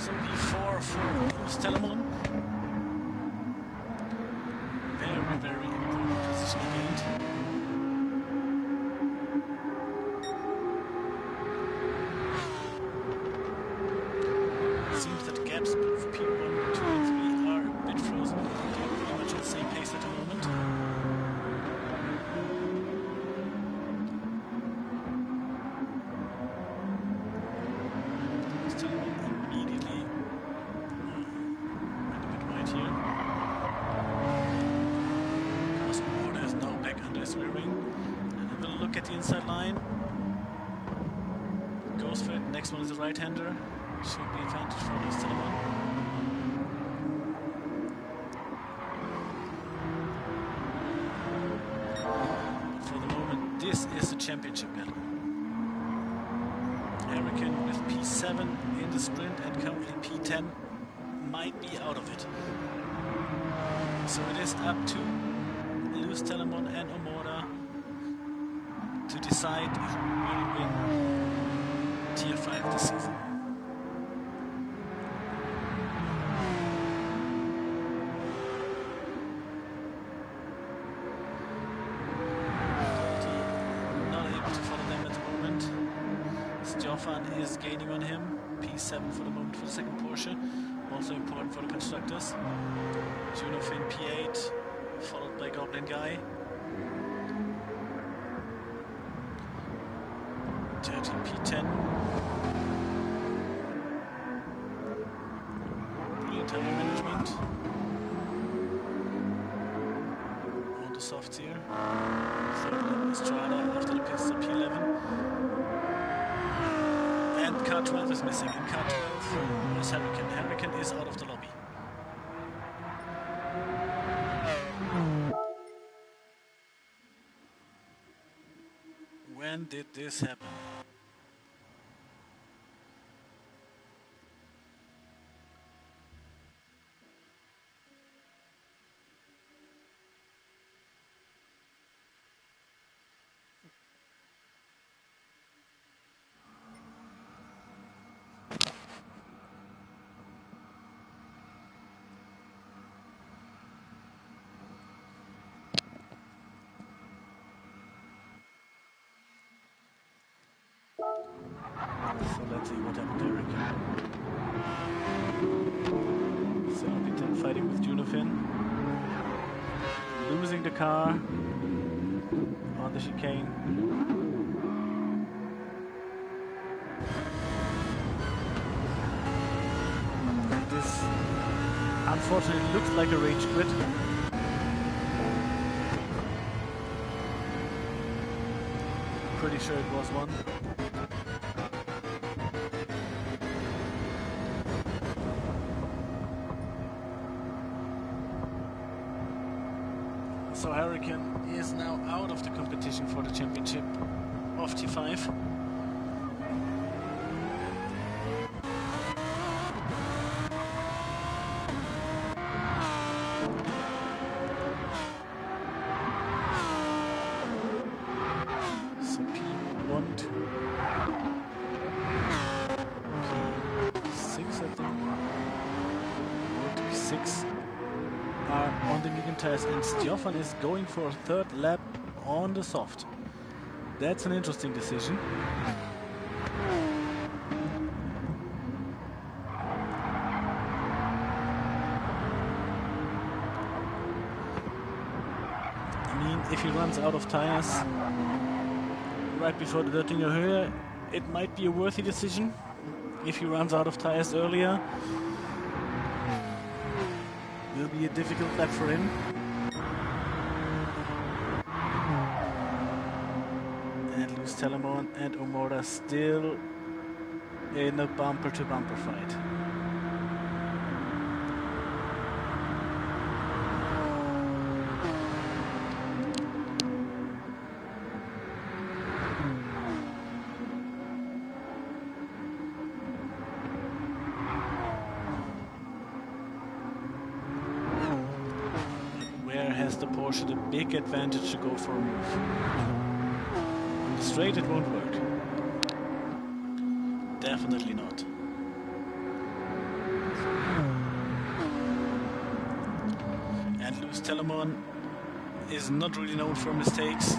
So P4 for Stelemon. Very, very important position gained. It seems that gaps for P1, 2 and 3 are a bit frozen. They're pretty much at the same pace at the moment. Stelemon immediately went a bit wide here. Order is now back under his rear wing. And have a look at the inside line. Goes for it. Next one is a right-hander. Should be advantage for the Stelemon. But for the moment, this is the championship battle. Hurricane with P7 in the sprint and currently P10 might be out of it. So it is up to Lewis Telemon and Omora to decide who will win Tier 5 this season. Not able to follow them at the moment. Stjofan is gaining on him. P7 for the moment for the second Porsche. Also important for the constructors. Junofin P8, followed by Goblin Guy. 13 P10. Brilliant tire management. On the softs here. Third level Estrada after the pits at P11. And car 12 is missing. In car 12 was Hurricane. Hurricane is out of the lobby. When did this happen? So let's see what happened to Hurricane. So P10 fighting with Junofin. Losing the car on the chicane. This unfortunately looks like a rage quit. Pretty sure it was one. So Hurricane is now out of the competition for the championship of T5. So P1 to P6, I think. 1 to P6. Are on the medium tires, and Stjofan is going for a third lap on the soft. That's an interesting decision. I mean, if he runs out of tires right before the Döttinger Höhe, it might be a worthy decision. If he runs out of tires earlier, will be a difficult lap for him. And Lewis Telemon and Omora still in a bumper-to-bumper fight. Has the Porsche the big advantage to go for a move? On the straight it won't work. Definitely not. Telemon is not really known for mistakes.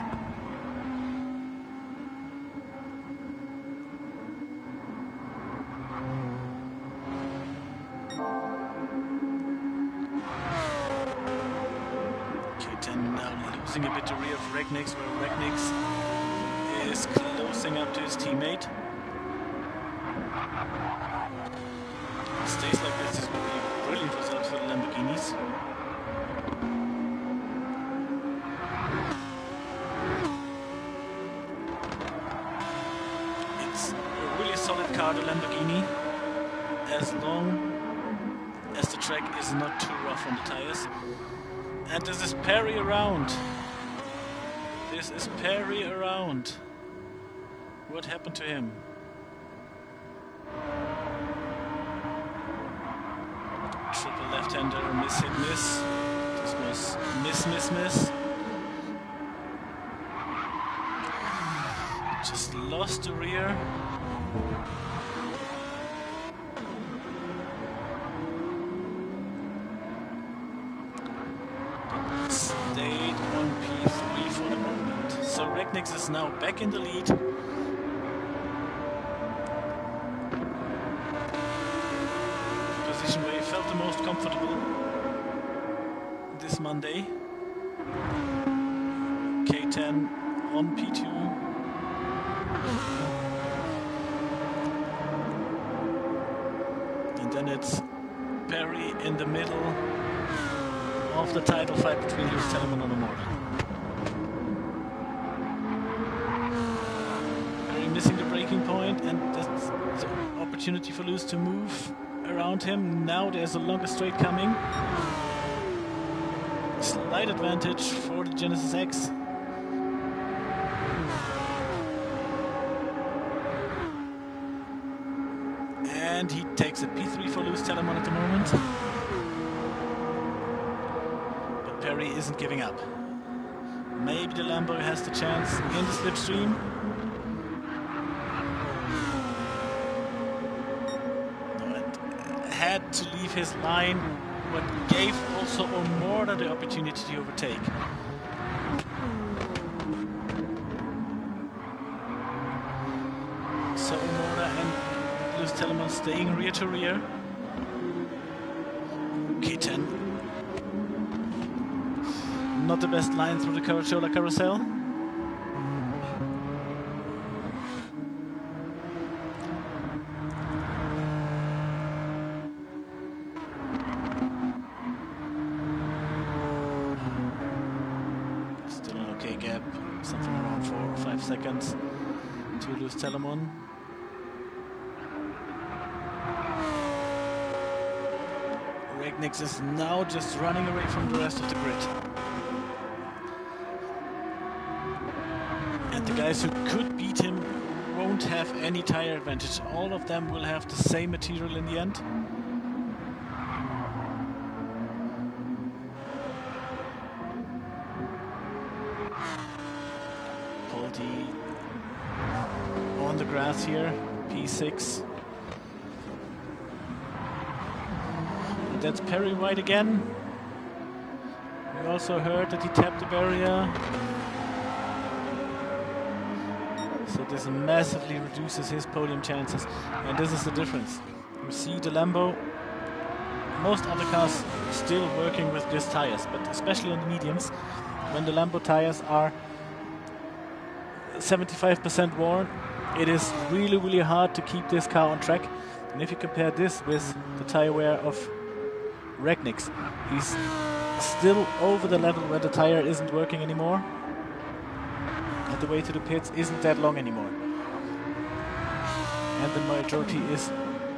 K10 now losing a bit the rear of Regnix, where Regnix is closing up to his teammate. Stays like this is will be brilliant results for the Lamborghinis. It's a really solid car, the Lamborghini, as long as the track is not too rough on the tires. And this is Perry around. This is Perry around. What happened to him? Triple left-hander, miss, hit, miss. This was miss, miss, miss. Just lost the rear. But stayed on P3 for the moment. So Regnix is now back in the lead. Position where he felt the most comfortable this Monday. K10 on P2. And then it's Perry in the middle of the title fight between Lewis Telemann and Morta. Perry missing the braking point, and that's the opportunity for Lewis to move around him. Now there's a longer straight coming. Slight advantage for the Genesis X. And he takes a P3 for Lewis Telemann at the moment. But Perry isn't giving up. Maybe the Lambo has the chance in the slipstream. Had to leave his line, but gave also Morta the opportunity to overtake. So Morta and Lewis Telemann staying rear to rear. K10. Not the best line through the Caracciola carousel. Still an okay gap, something around 4 or 5 seconds to Lewis Telemann. Regnix is now just running away from the rest of the grid. And the guys who could beat him won't have any tire advantage. All of them will have the same material in the end. Poldi on the grass here, P6. That's Perry White again. We also heard that he tapped the barrier. So this massively reduces his podium chances. And this is the difference. You see the Lambo, most other cars still working with these tires, but especially on the mediums, when the Lambo tires are 75% worn, it is really, really hard to keep this car on track. And if you compare this with the tire wear of Regnix, he's still over the level where the tire isn't working anymore, and the way to the pits isn't that long anymore, and the majority is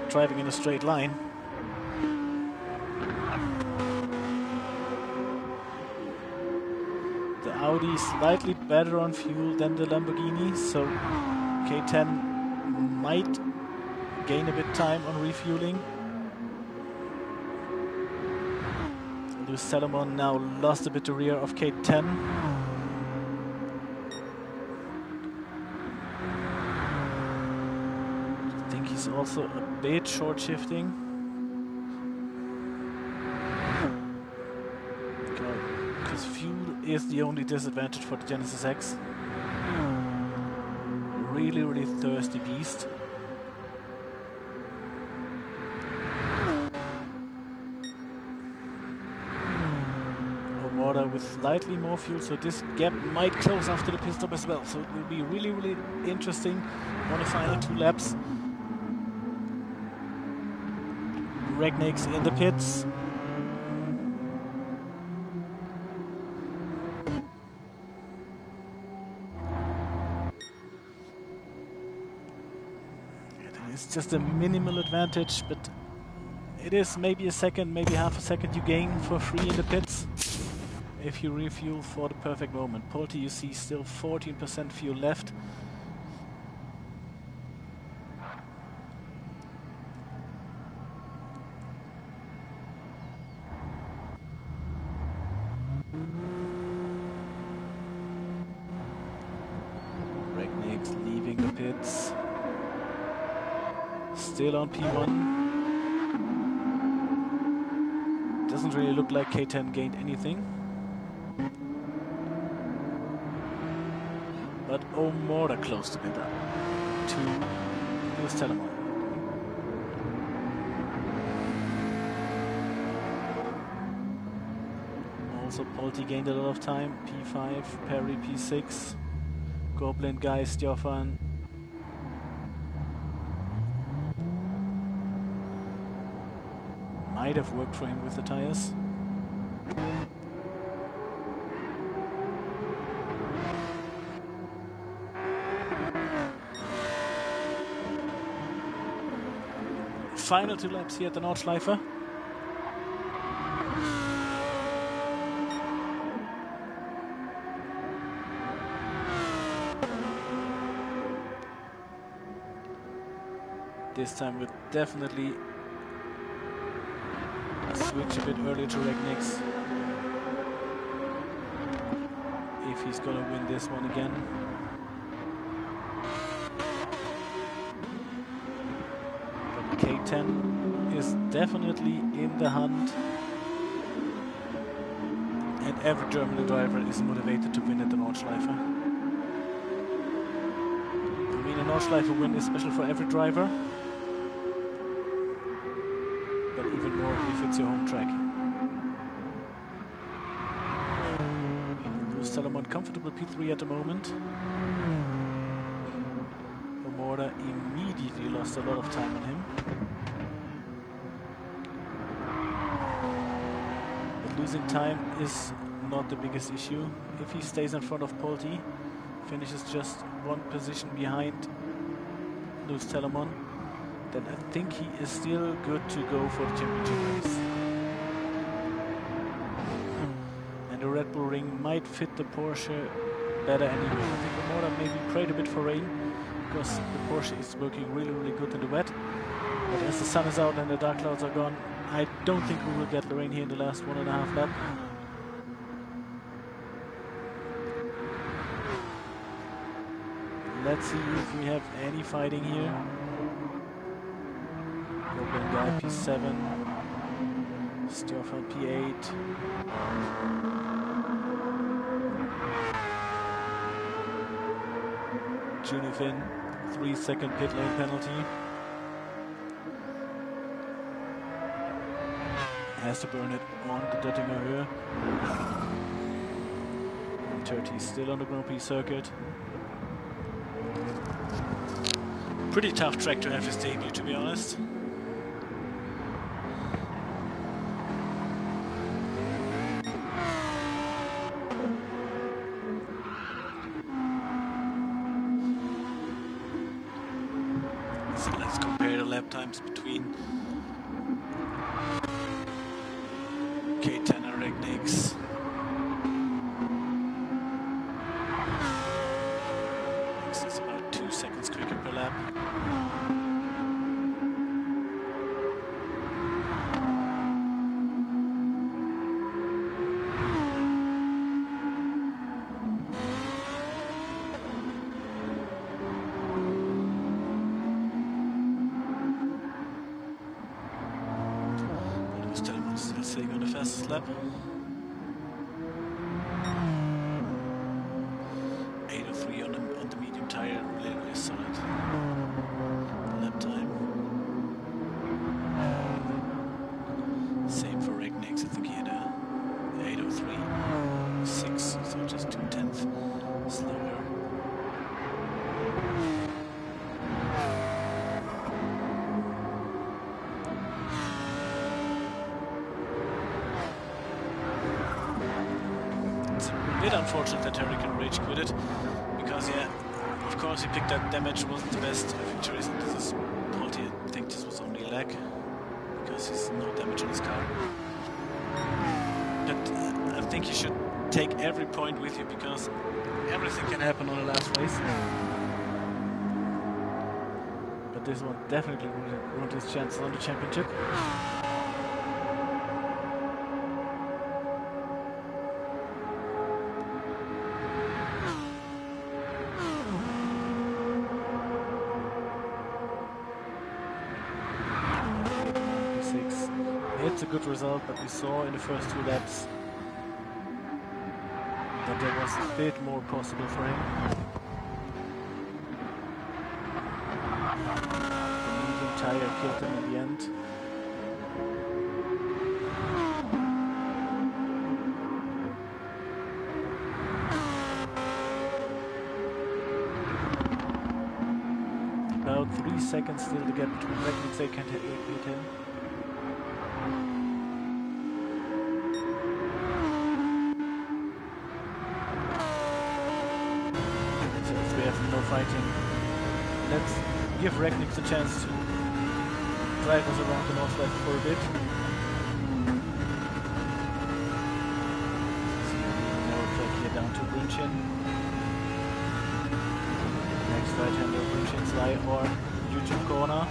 driving in a straight line. The Audi is slightly better on fuel than the Lamborghini, so K10 might gain a bit time on refueling. Lewis Telemann now lost a bit the rear of K10. I think he's also a bit short shifting. is the only disadvantage for the Genesis X. Really, really thirsty beast. Water with slightly more fuel, so this gap might close after the pit stop as well. So it will be really, really interesting on the final 2 laps. Regnick's in the pits. It's just a minimal advantage, but it is maybe a second, maybe half a second you gain for free in the pits if you refuel for the perfect moment. Polti, you see, still 14% fuel left. Regnick's leaving the pits. Still on P1. Doesn't really look like K10 gained anything. But O'Mora close to mid up to Lewis Telemon. Also Polti gained a lot of time. P5, Perry P6, Goblin Guy, Stjofan. Might have worked for him with the tires. Final 2 laps here at the Nordschleife. This time we'll definitely switch a bit earlier to Regnick's if he's gonna win this one again. But K10 is definitely in the hunt, and every German driver is motivated to win at the Nordschleife. I mean, a Nordschleife win is special for every driver, but even more if it's your home track. Lewis Salomon comfortable P3 at the moment. O'Mora immediately lost a lot of time on him. But losing time is not the biggest issue. If he stays in front of Polti, finishes just 1 position behind Lewis Telemon, then I think he is still good to go for the championship race. And the Red Bull Ring might fit the Porsche better anyway. I think O'Mora maybe prayed a bit for rain, because the Porsche is working really, really good in the wet. But as the sun is out and the dark clouds are gone, I don't think we will get the rain here in the last 1.5 lap. Let's see if we have any fighting here. Goblin Guy P7, Stjofan P8. Junifin, 3-second pit lane penalty. Has to burn it on the Döttinger Höhe. 130 still on the Grand Prix circuit. Pretty tough track to have his debut, to be honest. So let's compare the lap times between K10 and Regnick's. This is about 2 seconds quicker per lap. Still sitting on the fastest lap. bit unfortunate that Hurricane rage quitted, because yeah, of course he picked that damage, wasn't the best victories, and this is Polty. I think this was only lag, because he's no damage on his car. But I think you should take every point with you, because everything can happen on the last race. But this one definitely ruined his chances on the championship. It's a good result, but we saw in the first 2 laps that there was a bit more possible for him. The medium tire killed him in the end. About 3 seconds still to get between Regnix and K10. Fighting. Let's give Regnix a chance to drive us around the Nordschleife for a bit. See a narrow track here down to Brünchin. Next right-hander, Brünchin's right or YouTube corner.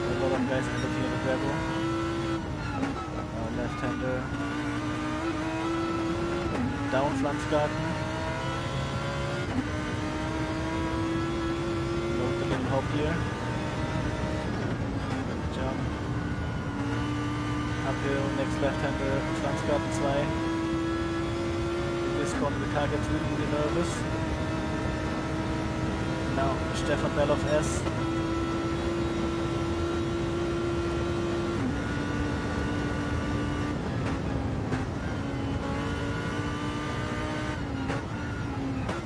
A lot of guys ended here in the gravel. Left-hander down Flansgarten. Hop here. Jump. Uphill, next left-hander, Flansgarten 2. In this corner the car gets really nervous. Now Stefan Belloff S.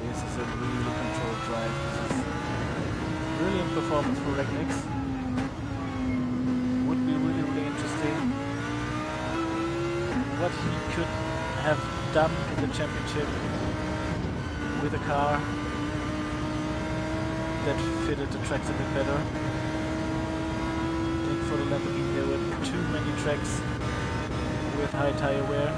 This is a really controlled drive. Brilliant performance for Regnix. Would be really interesting what he could have done in the championship with a car that fitted the tracks a bit better. I think for the Lamborghini there were too many tracks with high tire wear,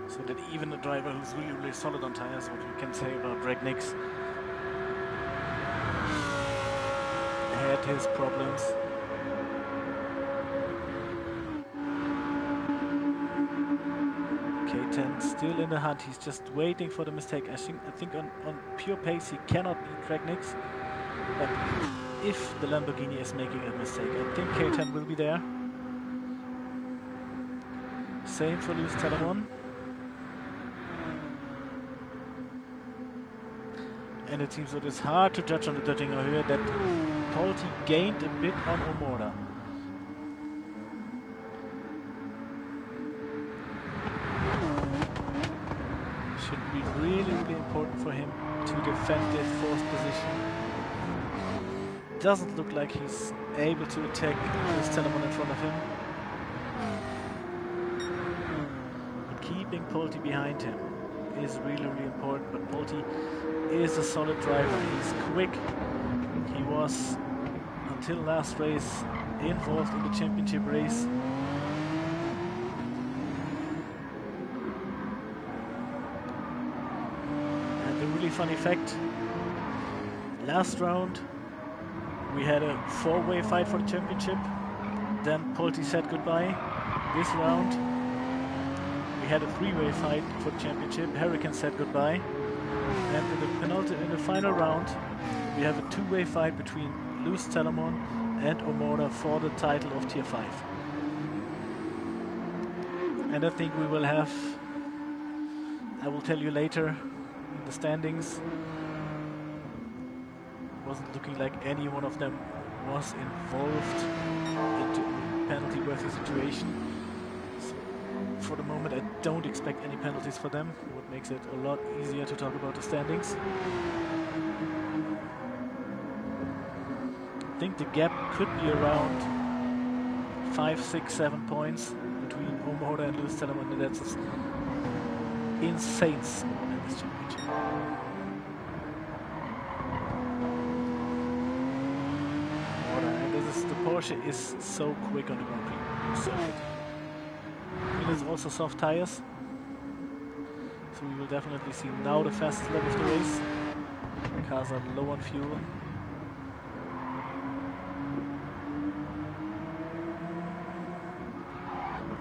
so that even a driver who's really solid on tires, what we can say about Regnix, had his problems. K10 still in the hunt, he's just waiting for the mistake. I think on pure pace he cannot beat Regnix, but if the Lamborghini is making a mistake, I think K10 will be there. Same for Lewis Telemon. And it seems that it's hard to judge on the Döttinger Höhe that Polty gained a bit on Omora. Should be really important for him to defend this 4th position. Doesn't look like he's able to attack this Telemon in front of him. But keeping Polty behind him is really important, but Polty is a solid driver. He's quick. He was, until last race, involved in the championship race. And a really funny fact, last round we had a 4-way fight for the championship. Then Polty said goodbye. This round we had a 3-way fight for the championship. Hurricane said goodbye. And in the final round, we have a 2-way fight between Lewis Telemon and Omora for the title of Tier 5. And I think we will have, I will tell you later, in the standings, wasn't looking like any one of them was involved into a penalty-worthy situation. So for the moment, I don't expect any penalties for them, what makes it a lot easier to talk about the standings. I think the gap could be around 5, 6, 7 points between Omoda and Lewis Telemann. That's insane small in this championship. And the Porsche is so quick on the Grand Prix circuit. It is also soft tires, so we will definitely see now the fastest lap of the race. Cars are low on fuel.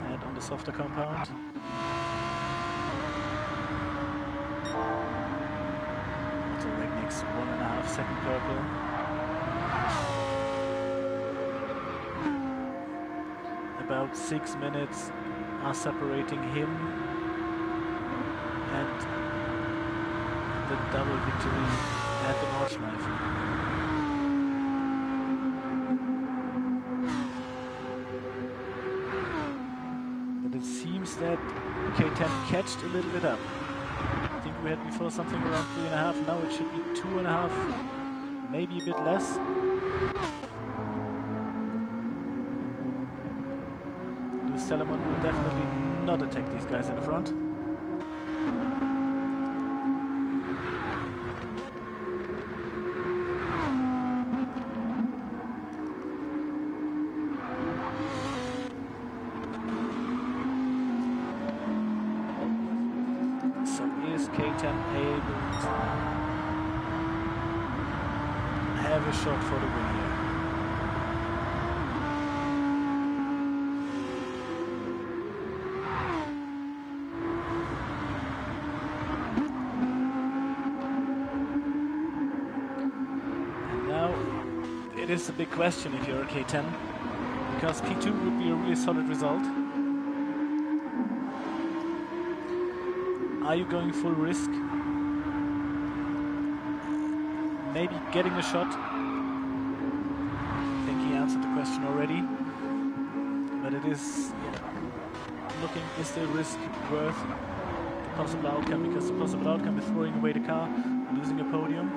And on the softer compound. Also Regnick's 1.5 second purple. About 6 minutes are separating him and the double victory at the Nordschleife. But it seems that K10 catched a little bit up. I think we had before something around 3.5, now it should be 2.5, maybe a bit less. Lewis Telemann will definitely not attack these guys in the front. So is K10 able to have a shot for the win here? It is a big question if you're a K10, because P2 would be a really solid result. Are you going full risk? Maybe getting a shot? I think he answered the question already. But it is looking, is the risk worth the possible outcome? Because the possible outcome is throwing away the car, losing a podium.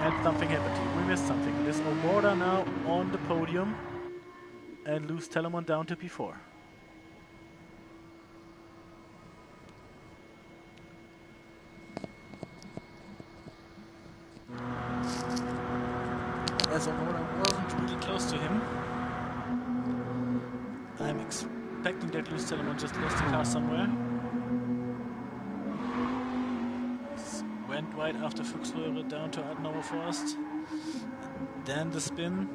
And something happened here. We missed something. It is Omoda now on the podium and Lewis Telemann down to P4. As Omoda wasn't really close to him, I'm expecting that Lewis Telemann just lost the car somewhere. Went wide after Fuchsröhre down to Adenauer Forst. Then the spin.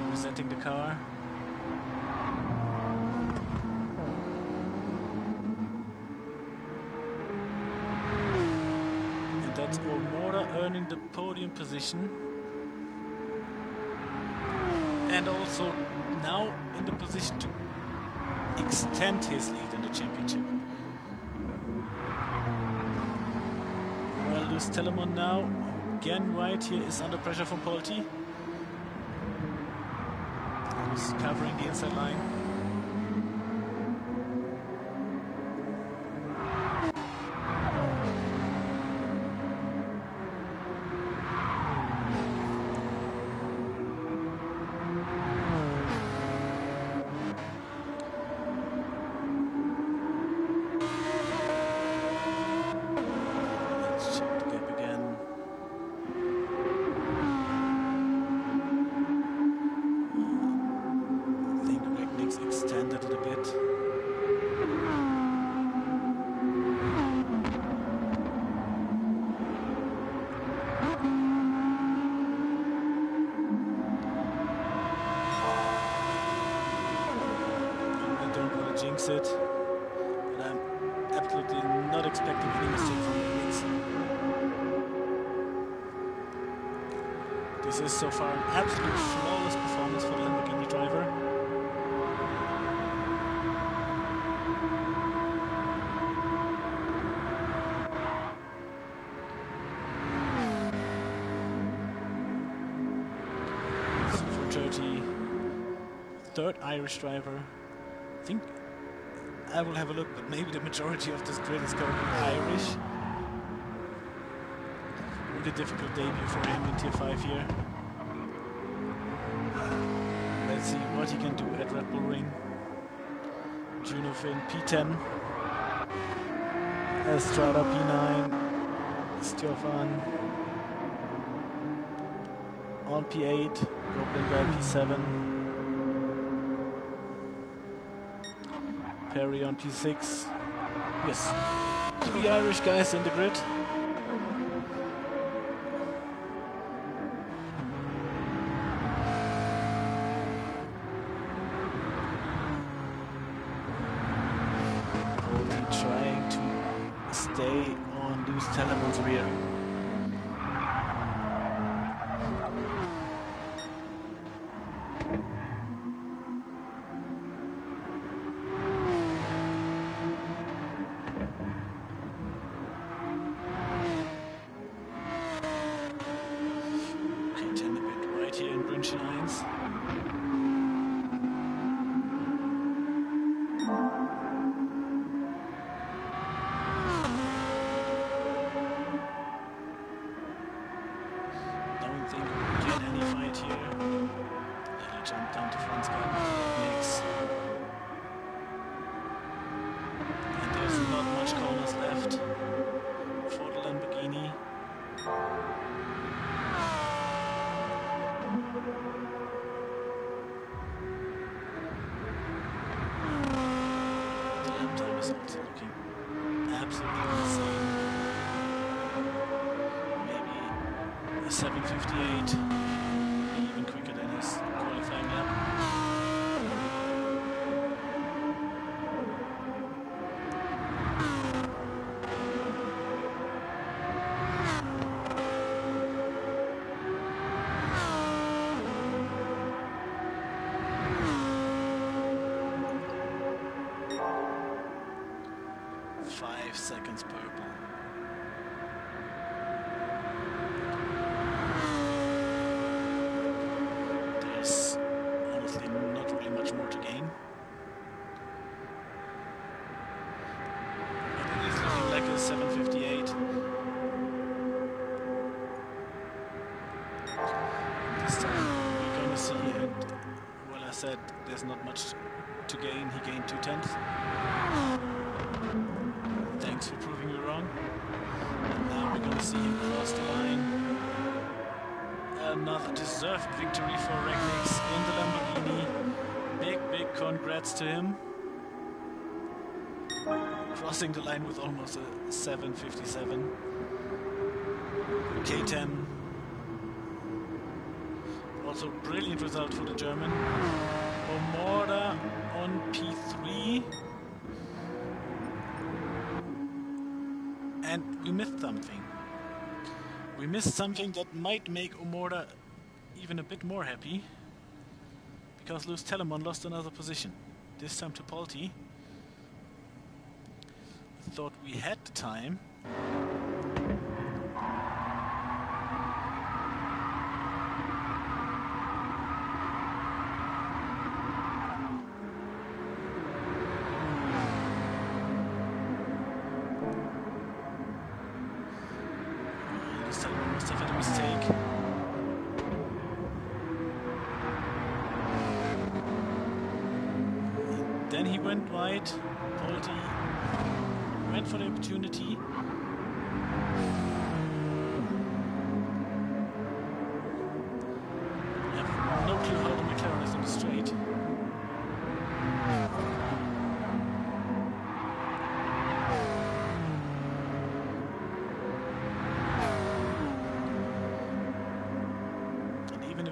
Resetting the car. And that's Omoda earning the podium position. And also now in the position to extend his lead in the championship. Lewis Telemann now, again right here, is under pressure from Polti. He's covering the inside line. Extended it a bit. I don't want to jinx it, but I'm absolutely not expecting any mistake from the Knicks. This is so far an absolute flawless performance for the Lamborghini driver. Third Irish driver. I think I will have a look, but maybe the majority of this grid is going to be Irish. extremely difficult debut for him in Tier 5 here. Let's see what he can do at Red Bull Ring. Junofin P10. Estrada P9. Stjofan on P8. Goblin P7. Perry on P6. Yes, 3 Irish guys in the grid. Only trying to stay on Lewis Telemon's rear. Here in Brünchen 1. Don't think we'll get any fight here. Little jump down to front sky mix. And there's not much corners left for the Lamborghini. Is also looking absolutely insane. Maybe a 7:58, even quicker than his qualifying lap. Seconds purple. There's honestly not really much more to gain. But it is looking like a 7:58. This time we're gonna see, and well, I said there's not much to gain. He gained 2/10. Thanks for proving me wrong. And now we're going to see him cross the line. Another deserved victory for Regnix in the Lamborghini. Big congrats to him. Crossing the line with almost a 7:57. K10. Also brilliant result for the German. Omorda on P3. And we missed something. We missed something that might make Omorda even a bit more happy. Because Lewis Telemon lost another position. This time to Polti. Thought we had the time. Must have had a mistake. And then he went wide. Polti went for the opportunity. I have no clue how the McLaren is on the straight.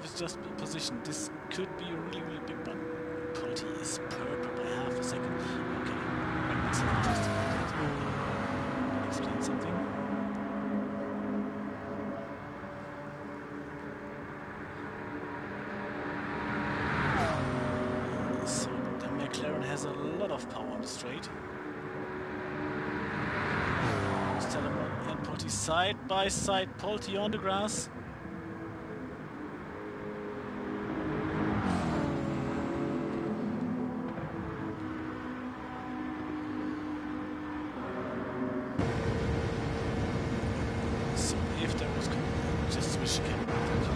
It's just position. This could be a really big one. Polti is purple by half a second. Okay, let's just explain something. So the McLaren has a lot of power on the straight. Telemon and Polti side by side. Polti on the grass. If there was the chicane. Thank you.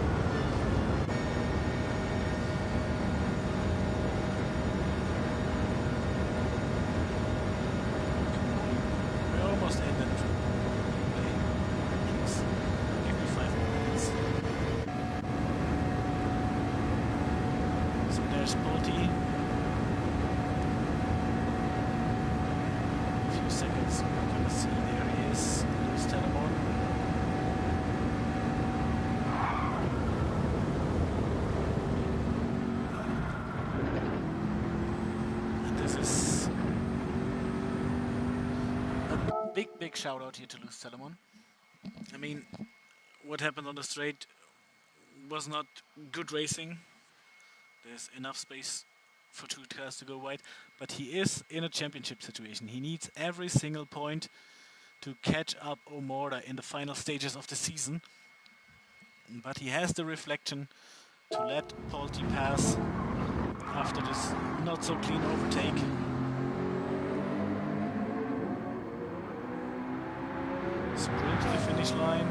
We're almost ended. Please give me 5 more minutes. So there's Polti. A few seconds, we're gonna see there he is. Lewis Telemon. And this is a big shout out here to Lewis Telemon. I mean, what happened on the straight was not good racing. There's enough space for 2 cars to go wide, but he is in a championship situation. He needs every single point to catch up Omorda in the final stages of the season. But he has the reflection to let Polti pass after this not so clean overtake. Sprint to the finish line.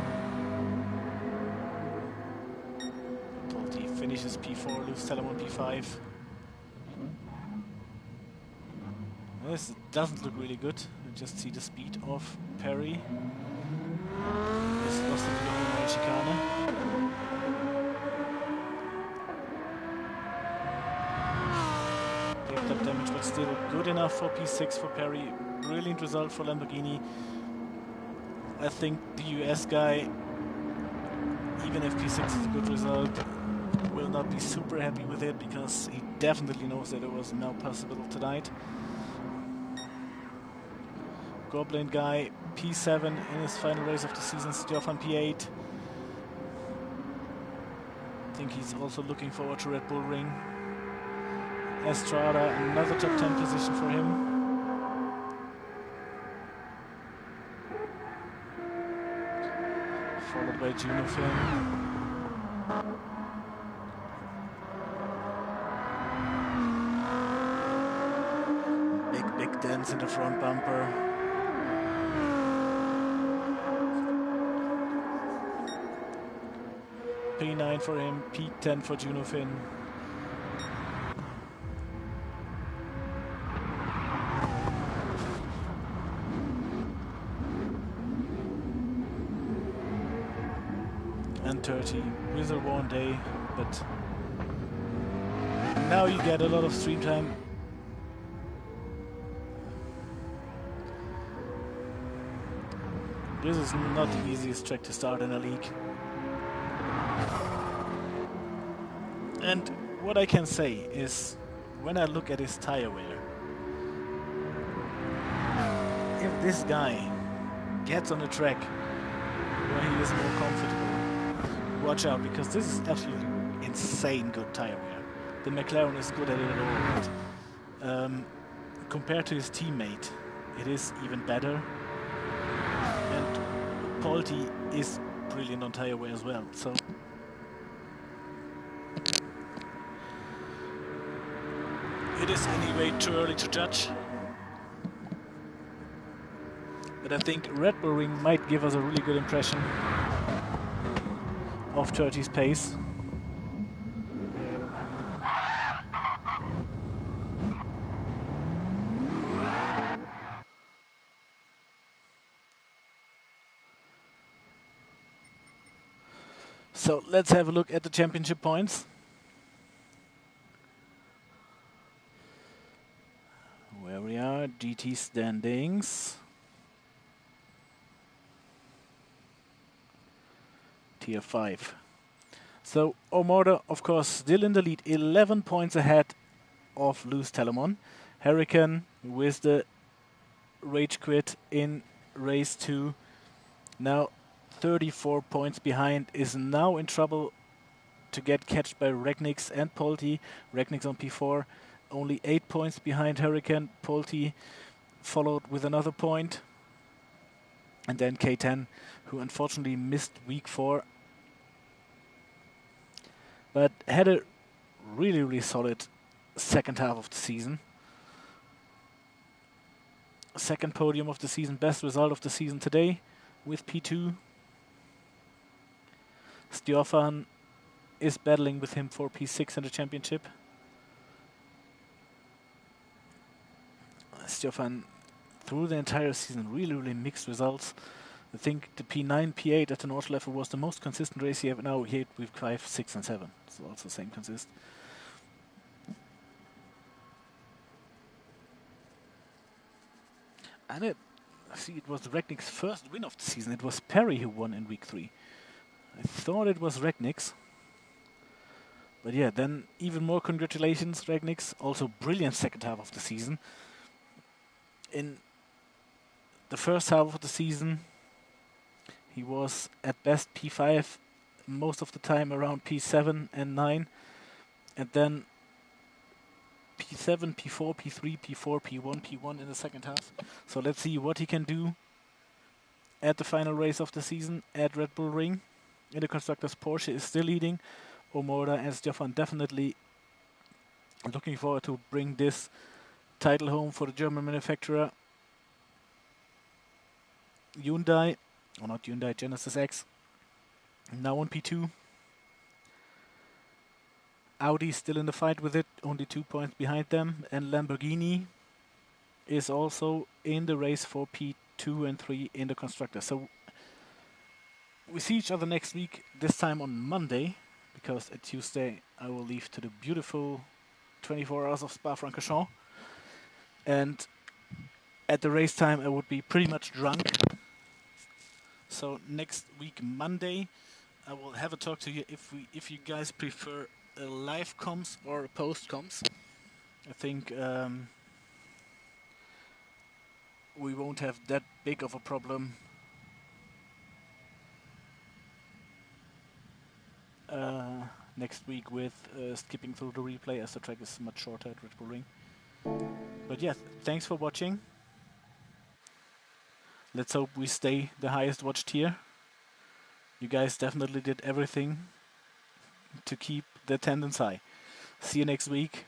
Polti finishes P4, Lewis Telemon P5. This doesn't look really good. You just see the speed of Perry. He's lost it to the whole chicane. Picked up damage, but still good enough for P6 for Perry. Brilliant result for Lamborghini. I think the US guy, even if P6 is a good result, will not be super happy with it because he definitely knows that it was now possible tonight. Goblin guy, P7 in his final race of the season, Stefan P8. I think he's also looking forward to Red Bull Ring. Estrada, another top 10 position for him. Followed by Junofin. Big dents in the front bumper. P9 for him, P10 for Junofin. And 30 with a one day, but now you get a lot of stream time. This is not the easiest track to start in a league. And what I can say is, when I look at his tire wear, if this guy gets on a track where he is more comfortable, watch out, because this is absolutely insane good tire wear. The McLaren is good at it at all, but compared to his teammate, it is even better. And Polti is brilliant on tire wear as well. So it is anyway too early to judge. But I think Red Bull Ring might give us a really good impression of 30's pace. So let's have a look at the championship points. Where we are, GT standings. Tier 5. So Omorda, of course, still in the lead, 11 points ahead of Lewis Telemon. Hurricane with the rage quit in race 2. Now 34 points behind, is now in trouble to get catched by Regnix and Polti. Regnix on P4, only 8 points behind Hurricane. Polti followed with another point. And then K10, who unfortunately missed week 4. But had a really solid second half of the season. Second podium of the season, best result of the season today with P2. Stefan is battling with him for P6 in the championship. Stefan, through the entire season, really mixed results. I think the P9, P8 at the Nordschleife was the most consistent race he ever. Now he had with 5, 6, and 7. So also same consist. And it was Regnick's first win of the season. It was Perry who won in week 3. I thought it was Regnick's. But yeah, then even more congratulations, Regnick's. Also brilliant second half of the season. In the first half of the season, he was at best P5, most of the time around P7 and 9. And then P7, P4, P3, P4, P1, P1 in the second half. So let's see what he can do at the final race of the season at Red Bull Ring. In the Constructors, Porsche is still leading. Omoda and Stefan definitely looking forward to bring this title home for the German manufacturer. Hyundai, or not Hyundai, Genesis X, now on P2. Audi still in the fight with it, only 2 points behind them. And Lamborghini is also in the race for P2 and 3 in the Constructor. So we see each other next week, this time on Monday, because at Tuesday I will leave to the beautiful 24 hours of Spa-Francorchamps. And at the race time I would be pretty much drunk. So next week Monday I will have a talk to you if you guys prefer a live comms or a post comms. I think we won't have that big of a problem next week with skipping through the replay, as the track is much shorter at Red Bull Ring. But yeah, thanks for watching. Let's hope we stay the highest watched tier. You guys definitely did everything to keep the attendance high. See you next week.